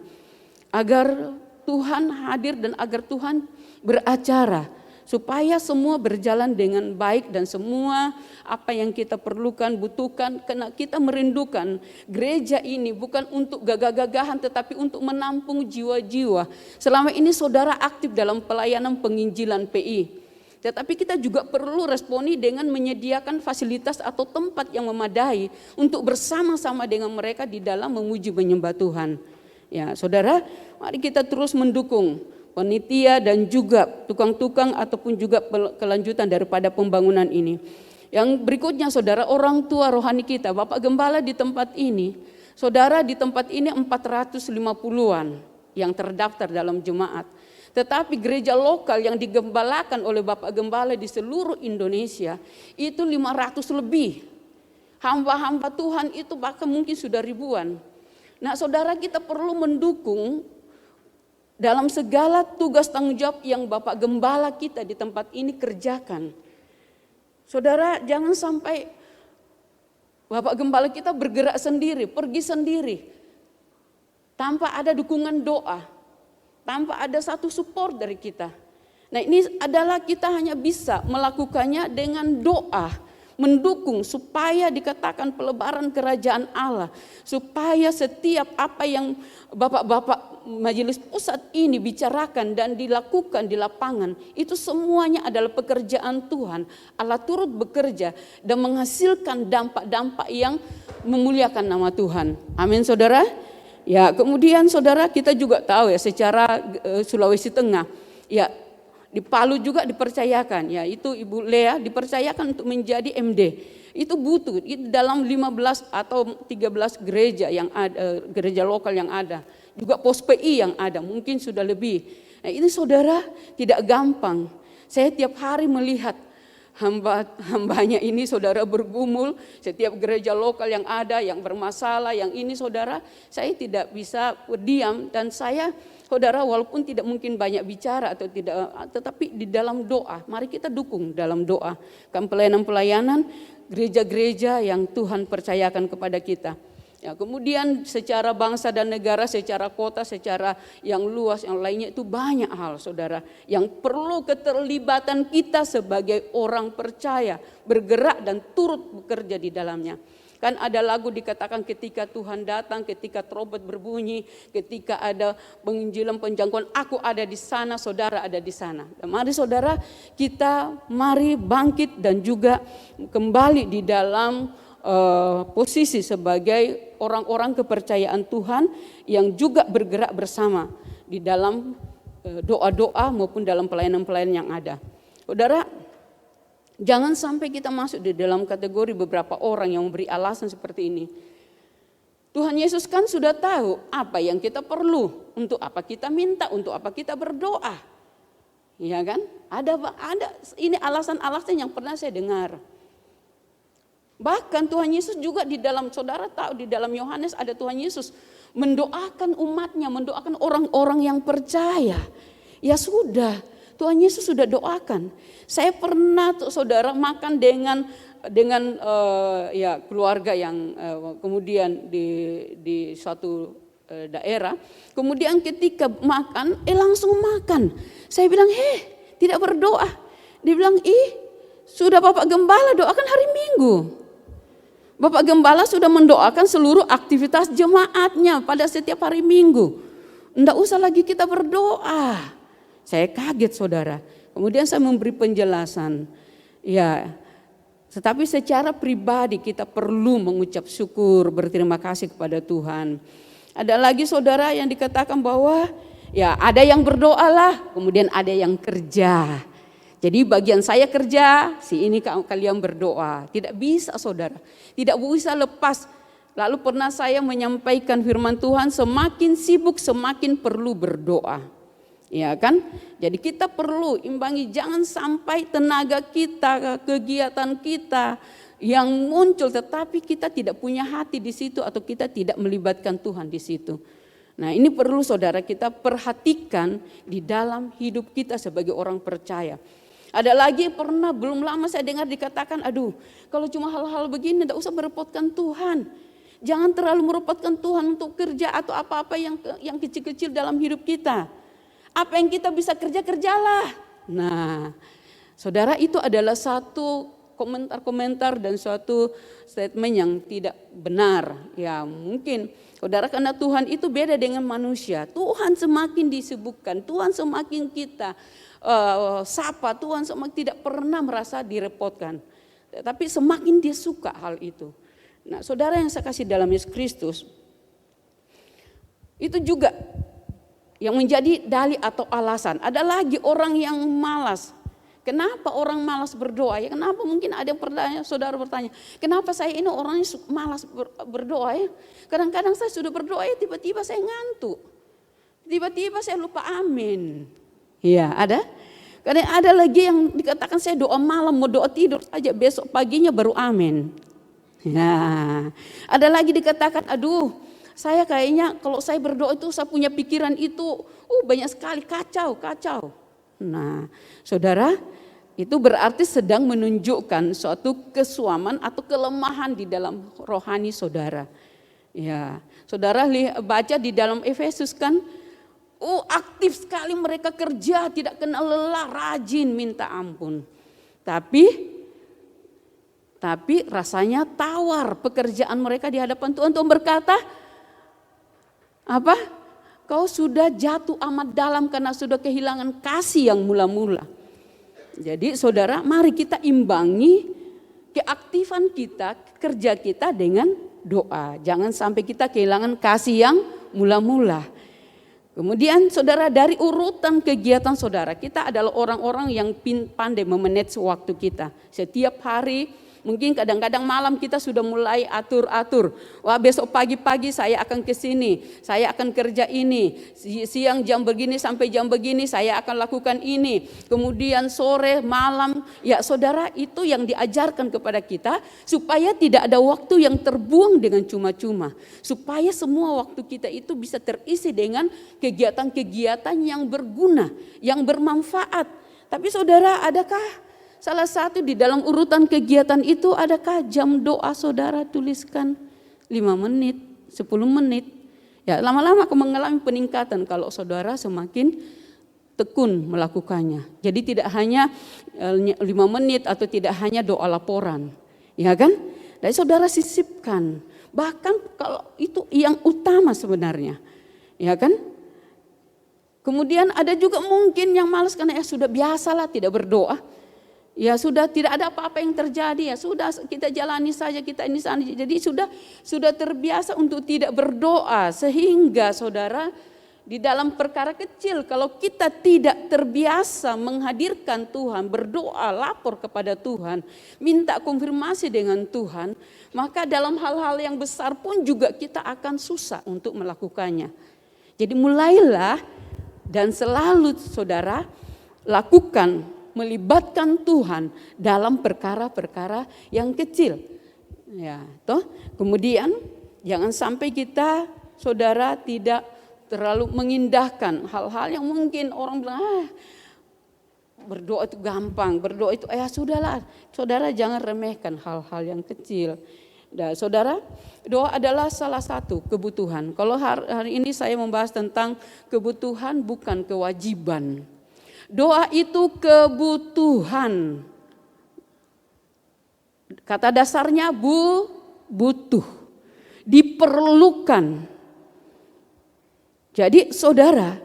agar Tuhan hadir dan agar Tuhan beracara supaya semua berjalan dengan baik dan semua apa yang kita perlukan, butuhkan, karena kita merindukan gereja ini bukan untuk gagah-gagahan tetapi untuk menampung jiwa-jiwa. Selama ini saudara aktif dalam pelayanan penginjilan PI. Tetapi kita juga perlu responi dengan menyediakan fasilitas atau tempat yang memadai untuk bersama-sama dengan mereka di dalam memuji menyembah Tuhan. Ya, saudara, mari kita terus mendukung panitia dan juga tukang-tukang ataupun juga kelanjutan daripada pembangunan ini. Yang berikutnya saudara, orang tua rohani kita, Bapak Gembala di tempat ini, saudara di tempat ini 450-an yang terdaftar dalam jemaat. Tetapi gereja lokal yang digembalakan oleh Bapak Gembala di seluruh Indonesia itu 500 lebih. Hamba-hamba Tuhan itu bahkan mungkin sudah ribuan. Nah saudara, kita perlu mendukung dalam segala tugas tanggung jawab yang Bapak Gembala kita di tempat ini kerjakan. Saudara, jangan sampai Bapak Gembala kita bergerak sendiri, pergi sendiri, tanpa ada dukungan doa, tanpa ada satu support dari kita. Nah ini adalah kita hanya bisa melakukannya dengan doa, mendukung supaya dikatakan pelebaran kerajaan Allah, supaya setiap apa yang bapak-bapak majelis pusat ini bicarakan dan dilakukan di lapangan itu semuanya adalah pekerjaan Tuhan. Allah turut bekerja dan menghasilkan dampak-dampak yang memuliakan nama Tuhan. Amin saudara. Ya, kemudian saudara kita juga tahu ya secara Sulawesi Tengah ya, di Palu juga dipercayakan, ya itu Ibu Lea dipercayakan untuk menjadi MD. Itu butuh, itu dalam 15 atau 13 gereja yang ada, gereja lokal yang ada. Juga pos PI yang ada, mungkin sudah lebih. Nah ini saudara tidak gampang. Saya tiap hari melihat hambanya ini saudara bergumul, setiap gereja lokal yang ada, yang bermasalah, yang ini saudara, saya tidak bisa diam dan saya saudara walaupun tidak mungkin banyak bicara atau tidak, tetapi di dalam doa, mari kita dukung dalam doa. Kan pelayanan-pelayanan gereja-gereja yang Tuhan percayakan kepada kita. Ya, kemudian secara bangsa dan negara, secara kota, secara yang luas, yang lainnya itu banyak hal saudara yang perlu keterlibatan kita sebagai orang percaya, bergerak dan turut bekerja di dalamnya. Kan ada lagu dikatakan ketika Tuhan datang, ketika trompet berbunyi, ketika ada penginjilan penjangkauan, aku ada di sana, saudara ada di sana. Dan mari saudara kita mari bangkit dan juga kembali di dalam posisi sebagai orang-orang kepercayaan Tuhan yang juga bergerak bersama di dalam doa-doa maupun dalam pelayanan-pelayanan yang ada. Saudara, jangan sampai kita masuk di dalam kategori beberapa orang yang memberi alasan seperti ini. Tuhan Yesus kan sudah tahu apa yang kita perlu, untuk apa kita minta, untuk apa kita berdoa. Ya kan? Ada ini alasan-alasan yang pernah saya dengar. Bahkan Tuhan Yesus juga di dalam, saudara tahu di dalam Yohanes ada Tuhan Yesus mendoakan umatnya, mendoakan orang-orang yang percaya. Ya sudah, Tuhan Yesus sudah doakan. Saya pernah saudara makan dengan ya keluarga yang kemudian di suatu daerah. Kemudian ketika makan, langsung makan. Saya bilang, tidak berdoa. Dia bilang, sudah Bapak Gembala doakan hari Minggu. Bapak Gembala sudah mendoakan seluruh aktivitas jemaatnya pada setiap hari Minggu. Enggak usah lagi kita berdoa. Saya kaget saudara. Kemudian saya memberi penjelasan. Ya, tetapi secara pribadi kita perlu mengucap syukur, berterima kasih kepada Tuhan. Ada lagi saudara yang dikatakan bahwa ya ada yang berdoalah, kemudian ada yang kerja. Jadi bagian saya kerja, si ini kalian berdoa. Tidak bisa saudara, tidak bisa lepas. Lalu pernah saya menyampaikan firman Tuhan, semakin sibuk semakin perlu berdoa. Ya kan? Jadi kita perlu imbangi, jangan sampai tenaga kita, kegiatan kita yang muncul tetapi kita tidak punya hati di situ atau kita tidak melibatkan Tuhan di situ. Nah, ini perlu saudara kita perhatikan di dalam hidup kita sebagai orang percaya. Ada lagi pernah belum lama saya dengar dikatakan, aduh kalau cuma hal-hal begini tidak usah merepotkan Tuhan. Jangan terlalu merepotkan Tuhan untuk kerja atau apa-apa yang kecil-kecil dalam hidup kita. Apa yang kita bisa kerja, kerjalah. Nah, saudara, itu adalah satu komentar-komentar dan suatu statement yang tidak benar. Ya mungkin saudara, karena Tuhan itu beda dengan manusia. Tuhan semakin disibukkan, Tuhan semakin kita sapa, Tuhan semakin tidak pernah merasa direpotkan. Tapi semakin dia suka hal itu. Nah saudara yang saya kasih dalam Yesus Kristus, itu juga yang menjadi dalih atau alasan. Ada lagi orang yang malas. Kenapa orang malas berdoa? Ya kenapa mungkin ada yang saudara bertanya, kenapa saya ini orangnya malas berdoa ya? Kadang-kadang saya sudah berdoa ya tiba-tiba saya ngantuk. Tiba-tiba saya lupa amin. Iya ada. Kadang ada lagi yang dikatakan saya doa malam, mau doa tidur saja, besok paginya baru amin. Ya, ada lagi dikatakan, aduh saya kayaknya kalau saya berdoa itu saya punya pikiran itu banyak sekali kacau. Nah saudara, itu berarti sedang menunjukkan suatu kesuaman atau kelemahan di dalam rohani saudara. Ya, saudara baca di dalam Efesus kan, aktif sekali mereka kerja, tidak kenal lelah, rajin minta ampun. Tapi rasanya tawar pekerjaan mereka di hadapan Tuhan. Tuhan berkata, apa? Kau sudah jatuh amat dalam karena sudah kehilangan kasih yang mula-mula. Jadi saudara, mari kita imbangi keaktifan kita, kerja kita dengan doa. Jangan sampai kita kehilangan kasih yang mula-mula. Kemudian saudara, dari urutan kegiatan saudara, kita adalah orang-orang yang pandai memanage waktu kita. Setiap hari, mungkin kadang-kadang malam kita sudah mulai atur-atur. Wah besok pagi-pagi saya akan ke sini, saya akan kerja ini. Siang jam begini sampai jam begini saya akan lakukan ini. Kemudian sore, malam, ya saudara, itu yang diajarkan kepada kita supaya tidak ada waktu yang terbuang dengan cuma-cuma. Supaya semua waktu kita itu bisa terisi dengan kegiatan-kegiatan yang berguna, yang bermanfaat. Tapi saudara, adakah salah satu di dalam urutan kegiatan itu, adakah jam doa saudara tuliskan 5 menit, 10 menit. Ya lama-lama akan mengalami peningkatan kalau saudara semakin tekun melakukannya. Jadi tidak hanya 5 menit atau tidak hanya doa laporan. Ya kan? Dan saudara sisipkan. Bahkan kalau itu yang utama sebenarnya. Ya kan? Kemudian ada juga mungkin yang malas karena ya sudah biasalah tidak berdoa. Ya sudah tidak ada apa-apa yang terjadi, ya sudah kita jalani saja, kita ini sana. Jadi sudah terbiasa untuk tidak berdoa, sehingga saudara di dalam perkara kecil kalau kita tidak terbiasa menghadirkan Tuhan, berdoa, lapor kepada Tuhan, minta konfirmasi dengan Tuhan, maka dalam hal-hal yang besar pun juga kita akan susah untuk melakukannya. Jadi mulailah dan selalu saudara lakukan, melibatkan Tuhan dalam perkara-perkara yang kecil. Ya, toh. Kemudian jangan sampai kita saudara tidak terlalu mengindahkan hal-hal yang mungkin orang bilang berdoa itu gampang, berdoa itu sudahlah. Saudara jangan remehkan hal-hal yang kecil. Dan saudara, doa adalah salah satu kebutuhan. Kalau hari ini saya membahas tentang kebutuhan bukan kewajiban. Doa itu kebutuhan. Kata dasarnya butuh, diperlukan. Jadi saudara,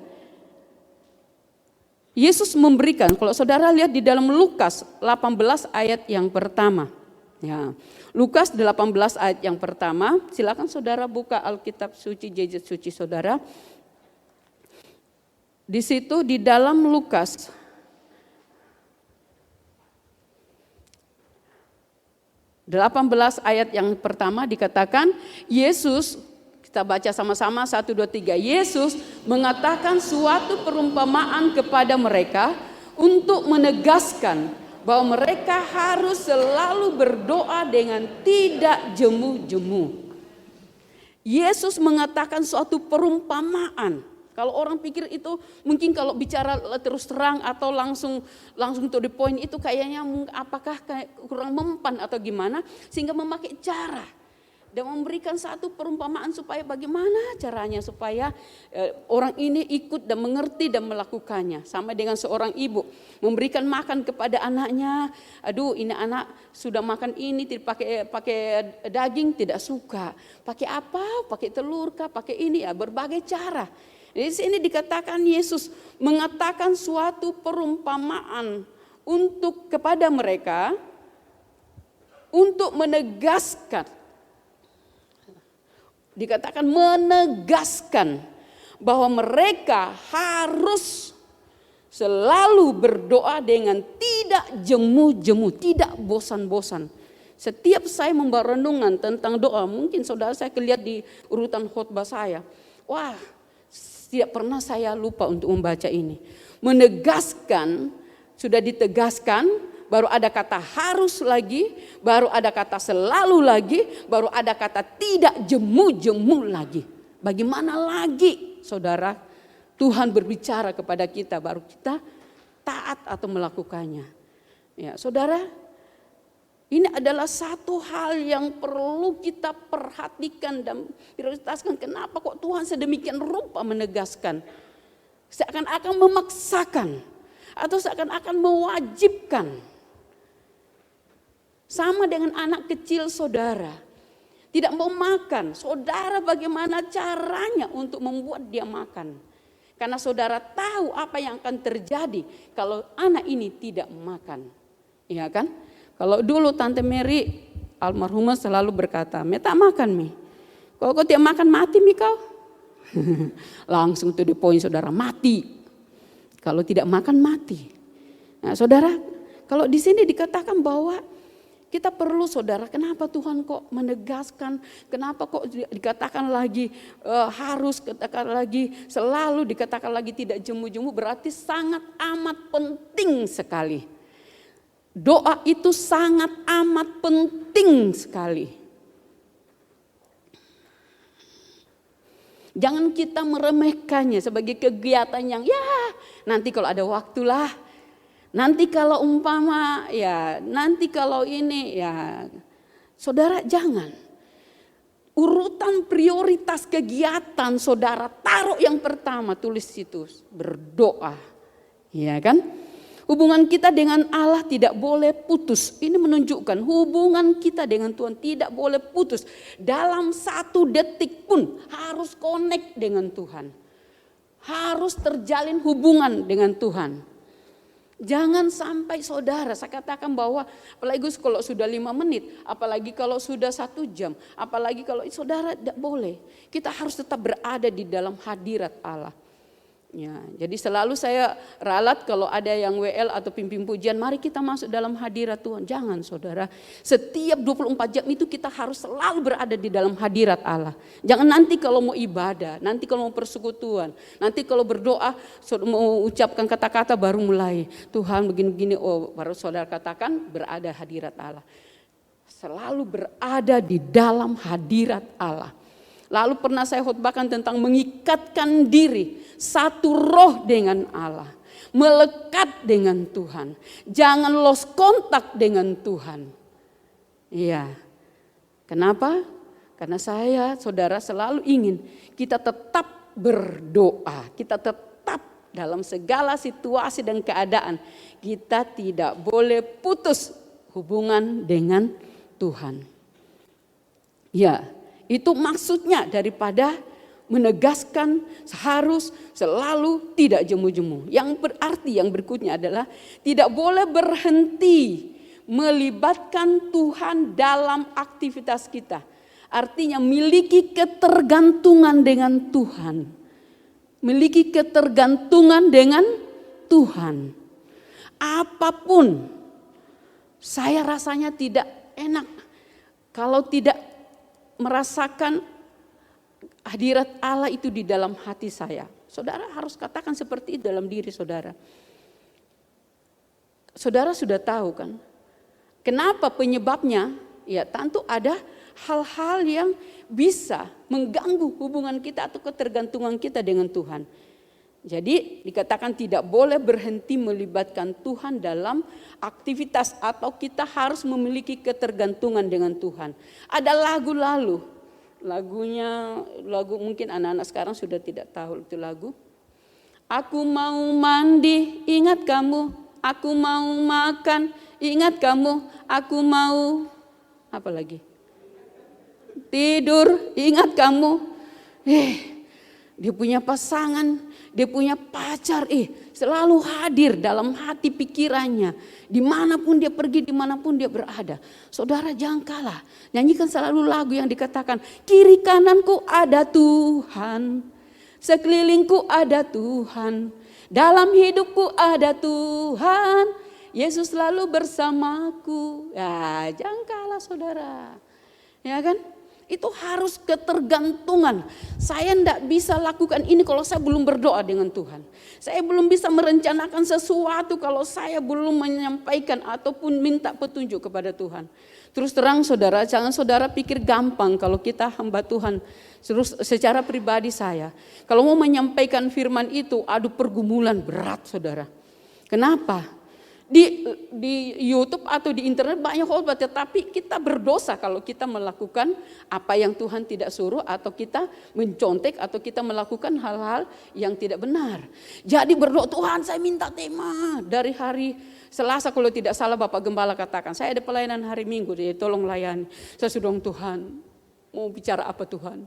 Yesus memberikan, kalau saudara lihat di dalam Lukas 18 ayat yang pertama. Ya, Lukas 18 ayat yang pertama, silakan saudara buka Alkitab suci, gadget suci saudara. Di situ di dalam Lukas 18 ayat yang pertama dikatakan, Yesus, kita baca sama-sama 1, 2, 3. Yesus mengatakan suatu perumpamaan kepada mereka untuk menegaskan bahwa mereka harus selalu berdoa dengan tidak jemu-jemu. Yesus mengatakan suatu perumpamaan. Kalau orang pikir itu mungkin kalau bicara terus terang atau langsung to the point itu kayaknya apakah kurang mempan atau gimana, sehingga memakai cara dan memberikan satu perumpamaan supaya bagaimana caranya supaya orang ini ikut dan mengerti dan melakukannya. Sama dengan seorang ibu memberikan makan kepada anaknya, aduh ini anak sudah makan ini tidak pakai daging tidak suka, pakai apa? Pakai telur kah? Pakai ini ya, berbagai cara. Di sini dikatakan Yesus mengatakan suatu perumpamaan untuk kepada mereka untuk menegaskan. Dikatakan menegaskan bahwa mereka harus selalu berdoa dengan tidak jemu-jemu, tidak bosan-bosan. Setiap saya membawa renungan tentang doa, mungkin saudara saya lihat di urutan khotbah saya. Wah, tidak pernah saya lupa untuk membaca ini. Menegaskan, sudah ditegaskan, baru ada kata harus lagi, baru ada kata selalu lagi, baru ada kata tidak jemu-jemu lagi. Bagaimana lagi saudara Tuhan berbicara kepada kita baru kita taat atau melakukannya. Ya, saudara, ini adalah satu hal yang perlu kita perhatikan dan prioritaskan. Kenapa kok Tuhan sedemikian rupa menegaskan? Seakan-akan memaksakan atau seakan-akan mewajibkan. Sama dengan anak kecil saudara. Tidak mau makan, saudara bagaimana caranya untuk membuat dia makan? Karena saudara tahu apa yang akan terjadi kalau anak ini tidak makan. Iya kan? Kalau dulu Tante Mary almarhumah selalu berkata, "Me tak makan Mi. Kalau kau tidak makan mati Mi kau." Langsung to the point saudara, mati. Kalau tidak makan mati. Nah, saudara, kalau di sini dikatakan bahwa kita perlu saudara, kenapa Tuhan kok menegaskan, kenapa kok dikatakan lagi harus, katakan lagi selalu, dikatakan lagi tidak jemu-jemu, berarti sangat amat penting sekali. Doa itu sangat amat penting sekali. Jangan kita meremehkannya sebagai kegiatan yang ya nanti kalau ada waktulah. Nanti kalau umpama ya, nanti kalau ini ya. Saudara jangan. Urutan prioritas kegiatan saudara taruh yang pertama, tulis situ berdoa. Ya kan? Hubungan kita dengan Allah tidak boleh putus. Ini menunjukkan hubungan kita dengan Tuhan tidak boleh putus. Dalam 1 detik pun harus connect dengan Tuhan. Harus terjalin hubungan dengan Tuhan. Jangan sampai saudara, saya katakan bahwa apalagi kalau sudah 5 menit, apalagi kalau sudah 1 jam, apalagi kalau saudara tidak boleh. Kita harus tetap berada di dalam hadirat Allah. Ya, jadi selalu saya ralat kalau ada yang WL atau pimpin pujian, mari kita masuk dalam hadirat Tuhan. Jangan saudara, setiap 24 jam itu kita harus selalu berada di dalam hadirat Allah. Jangan nanti kalau mau ibadah, nanti kalau mau persekutuan, nanti kalau berdoa, mau ucapkan kata-kata baru mulai. Tuhan begini-begini, oh baru saudara katakan berada hadirat Allah. Selalu berada di dalam hadirat Allah. Lalu pernah saya khotbahkan tentang mengikatkan diri satu roh dengan Allah. Melekat dengan Tuhan. Jangan lost kontak dengan Tuhan. Iya. Kenapa? Karena saya, saudara selalu ingin kita tetap berdoa. Kita tetap dalam segala situasi dan keadaan. Kita tidak boleh putus hubungan dengan Tuhan. Ya, itu maksudnya daripada menegaskan harus selalu tidak jemu-jemu. Yang berarti yang berikutnya adalah tidak boleh berhenti melibatkan Tuhan dalam aktivitas kita. Artinya miliki ketergantungan dengan Tuhan. Miliki ketergantungan dengan Tuhan. Apapun saya rasanya tidak enak kalau tidak merasakan hadirat Allah itu di dalam hati saya. Saudara harus katakan seperti itu dalam diri saudara. Saudara sudah tahu kan? Kenapa penyebabnya? Ya tentu ada hal-hal yang bisa mengganggu hubungan kita atau ketergantungan kita dengan Tuhan. Jadi dikatakan tidak boleh berhenti melibatkan Tuhan dalam aktivitas atau kita harus memiliki ketergantungan dengan Tuhan. Ada lagu mungkin anak-anak sekarang sudah tidak tahu itu lagu. Aku mau mandi, ingat kamu. Aku mau makan, ingat kamu. Aku mau apa lagi? Tidur, ingat kamu. Dia punya pasangan, dia punya pacar, selalu hadir dalam hati pikirannya. Dimanapun dia pergi, dimanapun dia berada. Saudara jangan kalah, nyanyikan selalu lagu yang dikatakan, kiri kananku ada Tuhan, sekelilingku ada Tuhan, dalam hidupku ada Tuhan, Yesus selalu bersamaku. Ya jangan kalah saudara, ya kan? Itu harus ketergantungan. Saya tidak bisa lakukan ini kalau saya belum berdoa dengan Tuhan. Saya belum bisa merencanakan sesuatu kalau saya belum menyampaikan ataupun minta petunjuk kepada Tuhan. Terus terang saudara, jangan saudara pikir gampang kalau kita hamba Tuhan. Terus secara pribadi saya, kalau mau menyampaikan firman itu, pergumulan berat saudara. Kenapa? Di YouTube atau di internet banyak khotbah, tetapi kita berdosa kalau kita melakukan apa yang Tuhan tidak suruh atau kita mencontek atau kita melakukan hal-hal yang tidak benar. Jadi berdoa, Tuhan saya minta tema dari hari Selasa kalau tidak salah Bapak Gembala katakan, saya ada pelayanan hari Minggu, dia tolong layani. Saya sudah Tuhan, mau bicara apa Tuhan?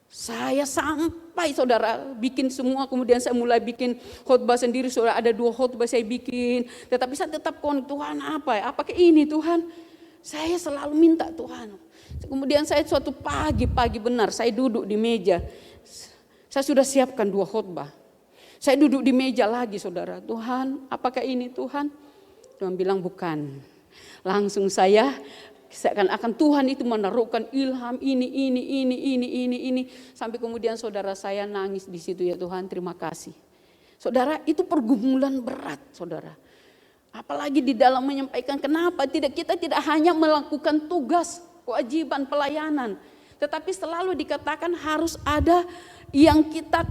Saya sampai saudara bikin semua, kemudian saya mulai bikin khotbah sendiri, saudara ada 2 khotbah saya bikin, tetapi saya tetap Tuhan apakah ini Tuhan? Saya selalu minta Tuhan. Kemudian saya suatu pagi benar, saya duduk di meja, saya sudah siapkan 2 khotbah. Saya duduk di meja lagi saudara, Tuhan apakah ini Tuhan? Tuhan bilang bukan. Langsung saya seakan-akan Tuhan itu menaruhkan ilham ini. Sampai kemudian saudara saya nangis di situ, ya Tuhan terima kasih. Saudara itu pergumulan berat saudara. Apalagi di dalam menyampaikan, kenapa kita tidak hanya melakukan tugas, kewajiban, pelayanan. Tetapi selalu dikatakan harus ada yang kita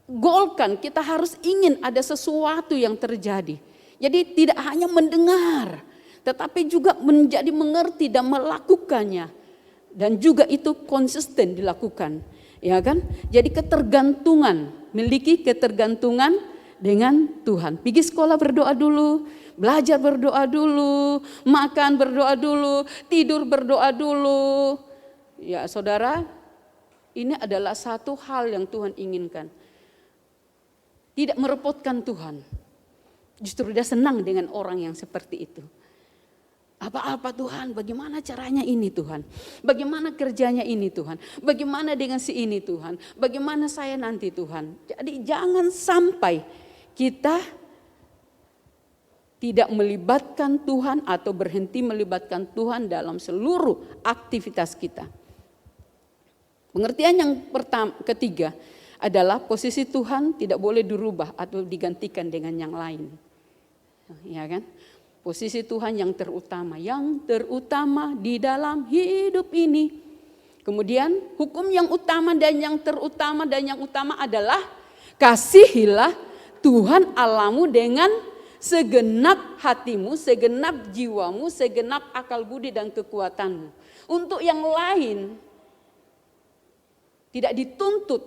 golkan, kita harus ingin ada sesuatu yang terjadi. Jadi tidak hanya mendengar, tetapi juga menjadi mengerti dan melakukannya. Dan juga itu konsisten dilakukan. Ya kan? Jadi ketergantungan, miliki ketergantungan dengan Tuhan. Pergi sekolah berdoa dulu, belajar berdoa dulu, makan berdoa dulu, tidur berdoa dulu. Ya saudara, ini adalah satu hal yang Tuhan inginkan. Tidak merepotkan Tuhan. Justru dia senang dengan orang yang seperti itu. Apa-apa Tuhan, bagaimana caranya ini Tuhan? Bagaimana kerjanya ini Tuhan? Bagaimana dengan si ini Tuhan? Bagaimana saya nanti Tuhan? Jadi jangan sampai kita tidak melibatkan Tuhan atau berhenti melibatkan Tuhan dalam seluruh aktivitas kita. Pengertian yang ketiga adalah posisi Tuhan tidak boleh dirubah atau digantikan dengan yang lain. Ya kan? Posisi Tuhan yang terutama di dalam hidup ini. Kemudian hukum yang utama dan yang utama adalah kasihilah Tuhan Allahmu dengan segenap hatimu, segenap jiwamu, segenap akal budi dan kekuatanmu. Untuk yang lain tidak dituntut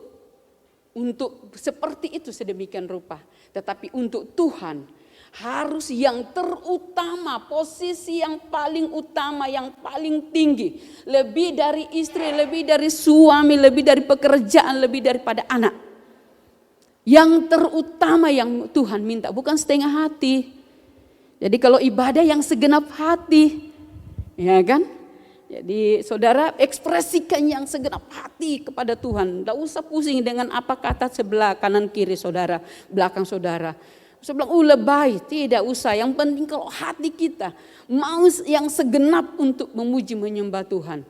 untuk seperti itu sedemikian rupa. Tetapi untuk Tuhan harus yang terutama, posisi yang paling utama, yang paling tinggi. Lebih dari istri, lebih dari suami, lebih dari pekerjaan, lebih daripada anak. Yang terutama yang Tuhan minta, bukan setengah hati. Jadi kalau ibadah yang segenap hati, ya kan? Jadi saudara ekspresikan yang segenap hati kepada Tuhan. Tidak usah pusing dengan apa kata sebelah kanan kiri saudara, belakang saudara. Saya bilang, lebay, tidak usah. Yang penting kalau hati kita mau yang segenap untuk memuji menyembah Tuhan.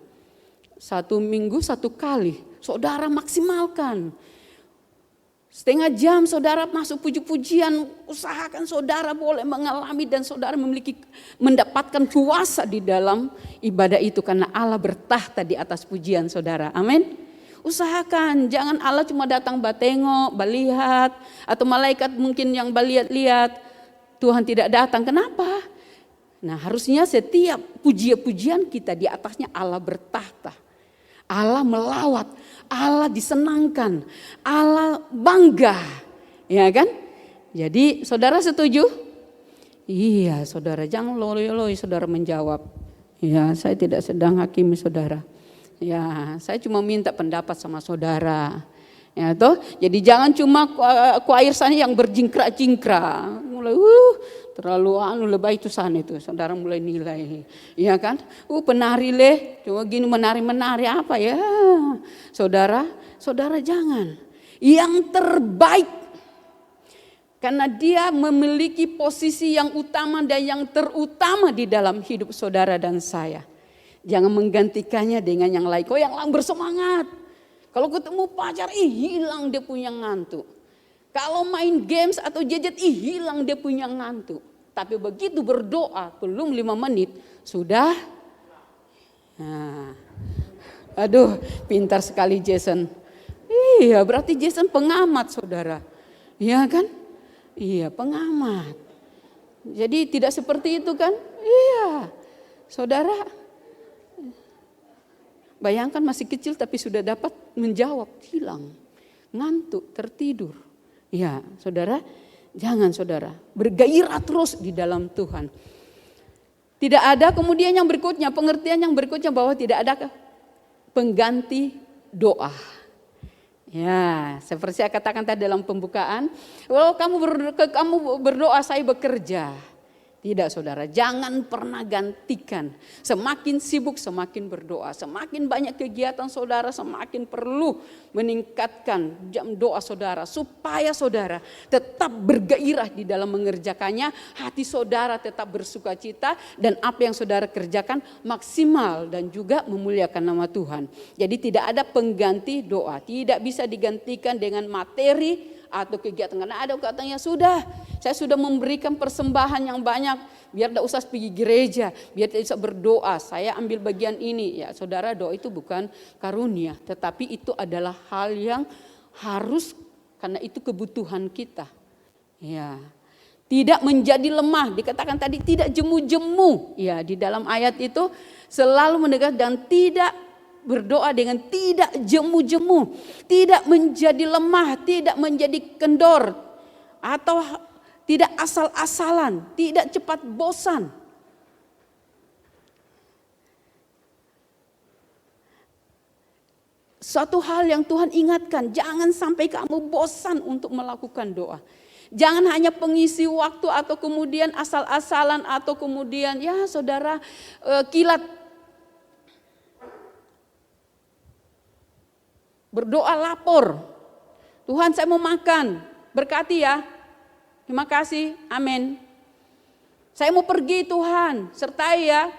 1 minggu 1 kali, saudara maksimalkan. Setengah jam saudara masuk puji-pujian, usahakan saudara boleh mengalami dan saudara mendapatkan kuasa di dalam ibadah itu. Karena Allah bertahta di atas pujian saudara, amin. Usahakan, jangan Allah cuma datang batengok, balihat, atau malaikat mungkin yang balihat-lihat, Tuhan tidak datang. Kenapa? Nah harusnya setiap pujian kita di atasnya Allah bertahta. Allah melawat, Allah disenangkan, Allah bangga, ya kan? Jadi saudara setuju? Iya saudara, jangan loy-loy saudara menjawab. Ya saya tidak sedang hakimi saudara. Ya, saya cuma minta pendapat sama saudara. Ya toh, jadi jangan cuma choir sana yang berjingkrak-jingkrak. Mulai terlalu lebay itu sana itu. Saudara mulai nilai. Iya kan? Penari cuma gini menari-menari apa ya? Saudara jangan. Yang terbaik. Karena dia memiliki posisi yang utama dan yang terutama di dalam hidup saudara dan saya. Jangan menggantikannya dengan yang lain. Kok yang lain bersemangat. Kalau ketemu pacar, hilang dia punya ngantuk. Kalau main games atau gadget, hilang dia punya ngantuk. Tapi begitu berdoa, belum 5 menit, sudah. Nah. Aduh, pintar sekali Jason. Iya, berarti Jason pengamat saudara. Iya kan? Iya, pengamat. Jadi tidak seperti itu kan? Iya, saudara. Bayangkan masih kecil tapi sudah dapat menjawab, hilang, ngantuk, tertidur. Ya saudara, jangan saudara, bergairah terus di dalam Tuhan. Tidak ada kemudian yang berikutnya, pengertian yang berikutnya bahwa tidak ada pengganti doa. Ya, seperti saya katakan tadi dalam pembukaan, kalau kamu berdoa saya bekerja. Tidak saudara, jangan pernah gantikan. Semakin sibuk semakin berdoa. Semakin banyak kegiatan saudara semakin perlu meningkatkan jam doa saudara. Supaya saudara tetap bergairah di dalam mengerjakannya. Hati saudara tetap bersukacita. Dan apa yang saudara kerjakan maksimal dan juga memuliakan nama Tuhan. Jadi tidak ada pengganti doa. Tidak bisa digantikan dengan materi atau kegiatan. Karena ada katanya saya sudah memberikan persembahan yang banyak, biar tidak usah pergi gereja, biar tidak usah berdoa, saya ambil bagian ini. Ya saudara, doa itu bukan karunia, tetapi itu adalah hal yang harus, karena itu kebutuhan kita. Ya, tidak menjadi lemah, dikatakan tadi tidak jemu-jemu. Ya, di dalam ayat itu selalu mendekat dan tidak berdoa dengan tidak jemu-jemu, tidak menjadi lemah, tidak menjadi kendor, atau tidak asal-asalan, tidak cepat bosan. Suatu hal yang Tuhan ingatkan, jangan sampai kamu bosan untuk melakukan doa. Jangan hanya pengisi waktu atau kemudian asal-asalan atau kemudian ya saudara kilat. Berdoa lapor, Tuhan saya mau makan, berkati ya, terima kasih, amin. Saya mau pergi Tuhan, sertai ya.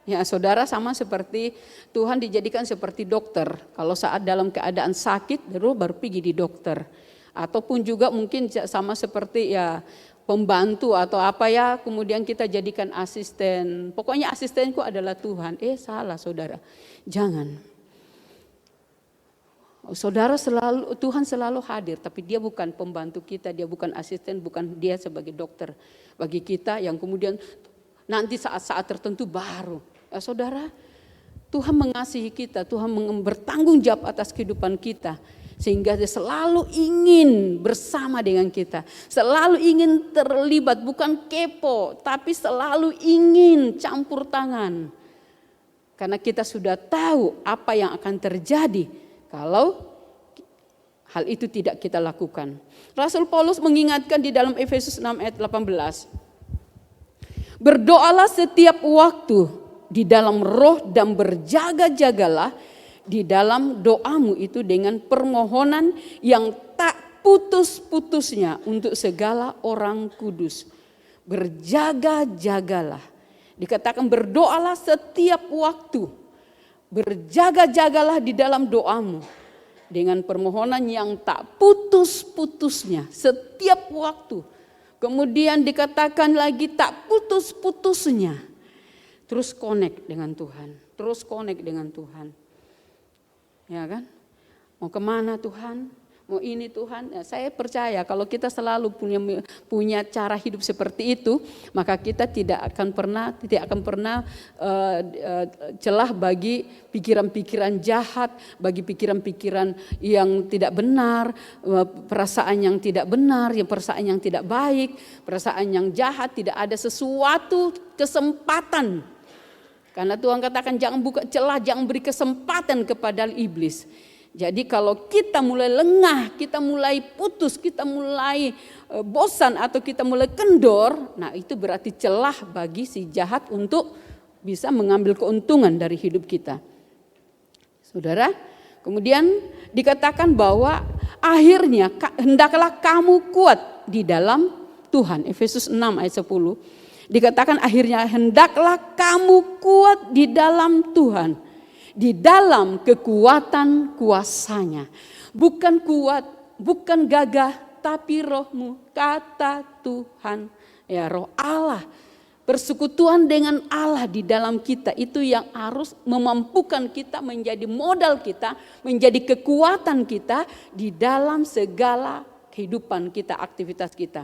Ya saudara sama seperti Tuhan dijadikan seperti dokter. Kalau saat dalam keadaan sakit baru pergi di dokter. Ataupun juga mungkin sama seperti ya pembantu atau apa ya, kemudian kita jadikan asisten. Pokoknya asistenku adalah Tuhan. Salah saudara, jangan. Saudara Tuhan selalu hadir, tapi dia bukan pembantu kita, dia bukan asisten, bukan dia sebagai dokter bagi kita yang kemudian nanti saat-saat tertentu baru. Saudara, Tuhan mengasihi kita, Tuhan bertanggung jawab atas kehidupan kita. Sehingga dia selalu ingin bersama dengan kita. Selalu ingin terlibat, bukan kepo, tapi selalu ingin campur tangan. Karena kita sudah tahu apa yang akan terjadi kalau hal itu tidak kita lakukan. Rasul Paulus mengingatkan di dalam Efesus 6 ayat 18. Berdoalah setiap waktu di dalam roh dan berjaga-jagalah di dalam doamu itu dengan permohonan yang tak putus-putusnya untuk segala orang kudus. Berjaga-jagalah. Dikatakan berdoalah setiap waktu. Berjaga-jagalah di dalam doamu dengan permohonan yang tak putus-putusnya setiap waktu. Kemudian dikatakan lagi tak putus-putusnya. Terus connect dengan Tuhan. Terus connect dengan Tuhan. Ya kan? Mau kemana Tuhan? Mau ini Tuhan? Ya, saya percaya kalau kita selalu punya cara hidup seperti itu, maka kita tidak akan pernah celah bagi pikiran-pikiran jahat, bagi pikiran-pikiran yang tidak benar, perasaan yang tidak benar, perasaan yang tidak baik, perasaan yang jahat. Tidak ada sesuatu kesempatan. Karena Tuhan katakan jangan buka celah, jangan beri kesempatan kepada iblis. Jadi kalau kita mulai lengah, kita mulai putus, kita mulai bosan atau kita mulai kendor, nah itu berarti celah bagi si jahat untuk bisa mengambil keuntungan dari hidup kita. Saudara, kemudian dikatakan bahwa akhirnya hendaklah kamu kuat di dalam Tuhan. Efesus 6 ayat 10. Dikatakan akhirnya hendaklah kamu kuat di dalam Tuhan. Di dalam kekuatan kuasanya. Bukan kuat, bukan gagah, tapi rohmu, kata Tuhan. Ya, roh Allah. Persekutuan dengan Allah di dalam kita itu yang harus memampukan kita menjadi modal kita, menjadi kekuatan kita di dalam segala kehidupan kita, aktivitas kita.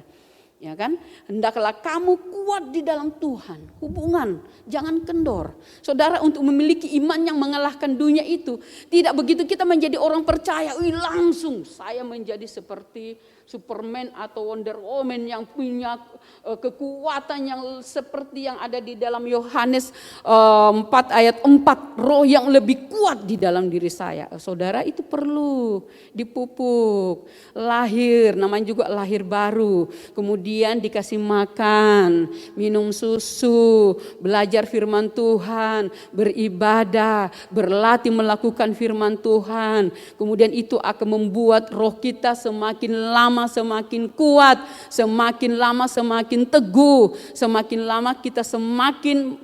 Ya kan? Hendaklah kamu kuat di dalam Tuhan. Hubungan, jangan kendor. Saudara, untuk memiliki iman yang mengalahkan dunia itu, tidak begitu kita menjadi orang percaya, langsung saya menjadi seperti Superman atau Wonder Woman yang punya kekuatan yang seperti yang ada di dalam Yohanes 4 ayat 4. Roh yang lebih kuat di dalam diri saya. Saudara, itu perlu dipupuk. Lahir, namanya juga lahir baru. Kemudian dikasih makan, minum susu, belajar firman Tuhan, beribadah, berlatih melakukan firman Tuhan. Kemudian itu akan membuat roh kita semakin lama semakin kuat, semakin lama semakin teguh, semakin lama kita semakin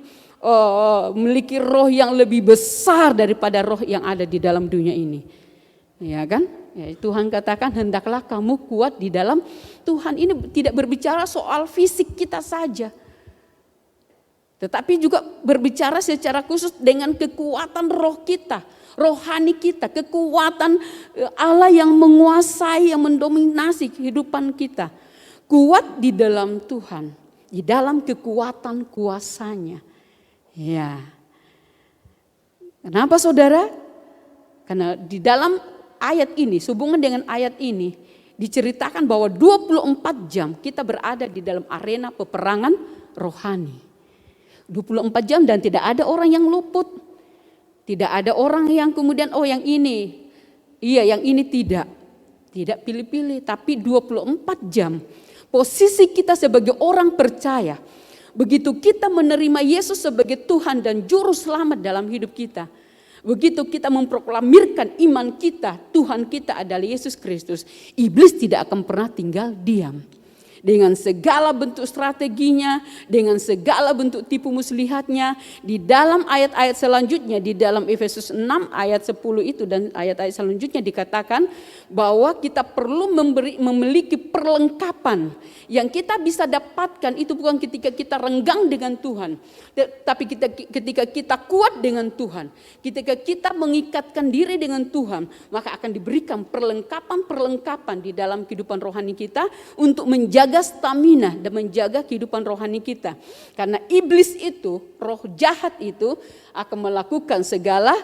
memiliki roh yang lebih besar daripada roh yang ada di dalam dunia ini. Ya kan? Ya, Tuhan katakan hendaklah kamu kuat di dalam Tuhan. Ini tidak berbicara soal fisik kita saja, tetapi juga berbicara secara khusus dengan kekuatan roh kita, rohani kita, kekuatan Allah yang menguasai, yang mendominasi kehidupan kita. Kuat di dalam Tuhan, di dalam kekuatan kuasanya. Ya. Kenapa saudara? Karena di dalam ayat ini, sehubungan dengan ayat ini, diceritakan bahwa 24 jam kita berada di dalam arena peperangan rohani. 24 jam dan tidak ada orang yang luput. Tidak ada orang yang kemudian yang ini. Iya, yang ini tidak. Tidak pilih-pilih, tapi 24 jam. Posisi kita sebagai orang percaya. Begitu kita menerima Yesus sebagai Tuhan dan Juru Selamat dalam hidup kita. Begitu kita memproklamirkan iman kita, Tuhan kita adalah Yesus Kristus, iblis tidak akan pernah tinggal diam. Dengan segala bentuk strateginya, dengan segala bentuk tipu muslihatnya, di dalam ayat-ayat selanjutnya, di dalam Efesus 6 ayat 10 itu dan ayat-ayat selanjutnya dikatakan bahwa kita perlu memiliki perlengkapan yang kita bisa dapatkan itu bukan ketika kita renggang dengan Tuhan, tapi ketika kita kuat dengan Tuhan, ketika kita mengikatkan diri dengan Tuhan, maka akan diberikan perlengkapan di dalam kehidupan rohani kita untuk menjaga stamina dan menjaga kehidupan rohani kita. Karena iblis itu, roh jahat itu akan melakukan segala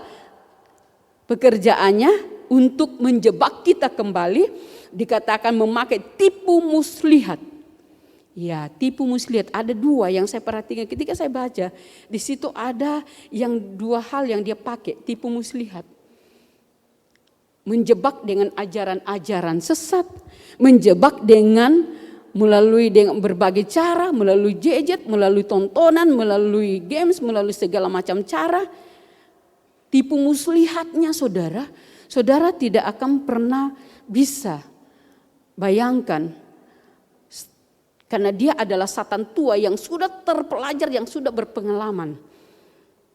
pekerjaannya untuk menjebak kita kembali, dikatakan memakai tipu muslihat. Ya, tipu muslihat ada dua yang saya perhatikan ketika saya baca. Di situ ada yang dua hal yang dia pakai, tipu muslihat. Menjebak dengan ajaran-ajaran sesat, menjebak melalui berbagai cara, melalui gadget, melalui tontonan, melalui games, melalui segala macam cara. Tipu muslihatnya saudara tidak akan pernah bisa bayangkan. Karena dia adalah Satan tua yang sudah terpelajar, yang sudah berpengalaman.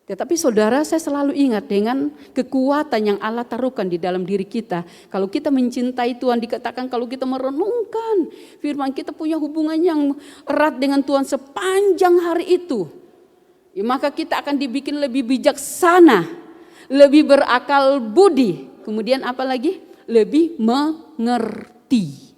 Tetapi saudara, saya selalu ingat dengan kekuatan yang Allah taruhkan di dalam diri kita. Kalau kita mencintai Tuhan, dikatakan kalau kita merenungkan firman, kita punya hubungan yang erat dengan Tuhan sepanjang hari itu. Ya, maka kita akan dibikin lebih bijaksana, lebih berakal budi. Kemudian apa lagi? Lebih mengerti.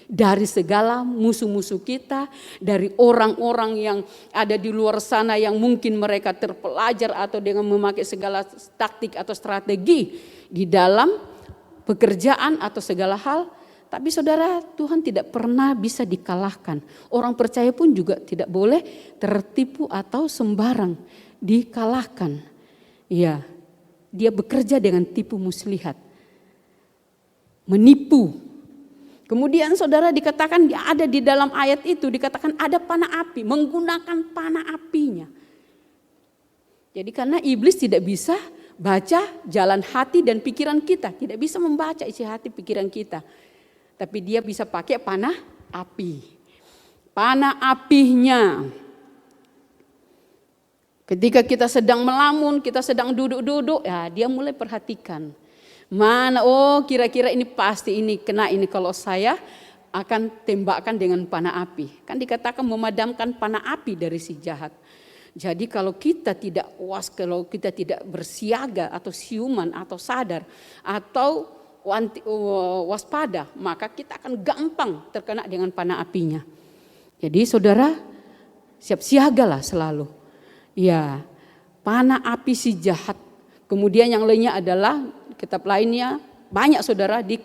Dari segala musuh-musuh kita, dari orang-orang yang ada di luar sana yang mungkin mereka terpelajar atau dengan memakai segala taktik atau strategi di dalam pekerjaan atau segala hal. Tapi saudara, Tuhan tidak pernah bisa dikalahkan. Orang percaya pun juga tidak boleh tertipu atau sembarang dikalahkan. Ya, dia bekerja dengan tipu muslihat, menipu. Kemudian saudara, dikatakan ada di dalam ayat itu, dikatakan ada panah api, menggunakan panah apinya. Jadi karena iblis tidak bisa baca jalan hati dan pikiran kita, tidak bisa membaca isi hati pikiran kita. Tapi dia bisa pakai panah api. Panah apinya. Ketika kita sedang melamun, kita sedang duduk-duduk, ya dia mulai perhatikan. Mana, kira-kira ini pasti ini kena ini kalau saya akan tembakkan dengan panah api. Kan dikatakan memadamkan panah api dari si jahat. Jadi kalau kita tidak kalau kita tidak bersiaga atau siuman atau sadar atau waspada, maka kita akan gampang terkena dengan panah apinya. Jadi saudara, siap siagalah selalu. Ya, panah api si jahat. Kemudian yang lainnya adalah kitab lainnya banyak saudara di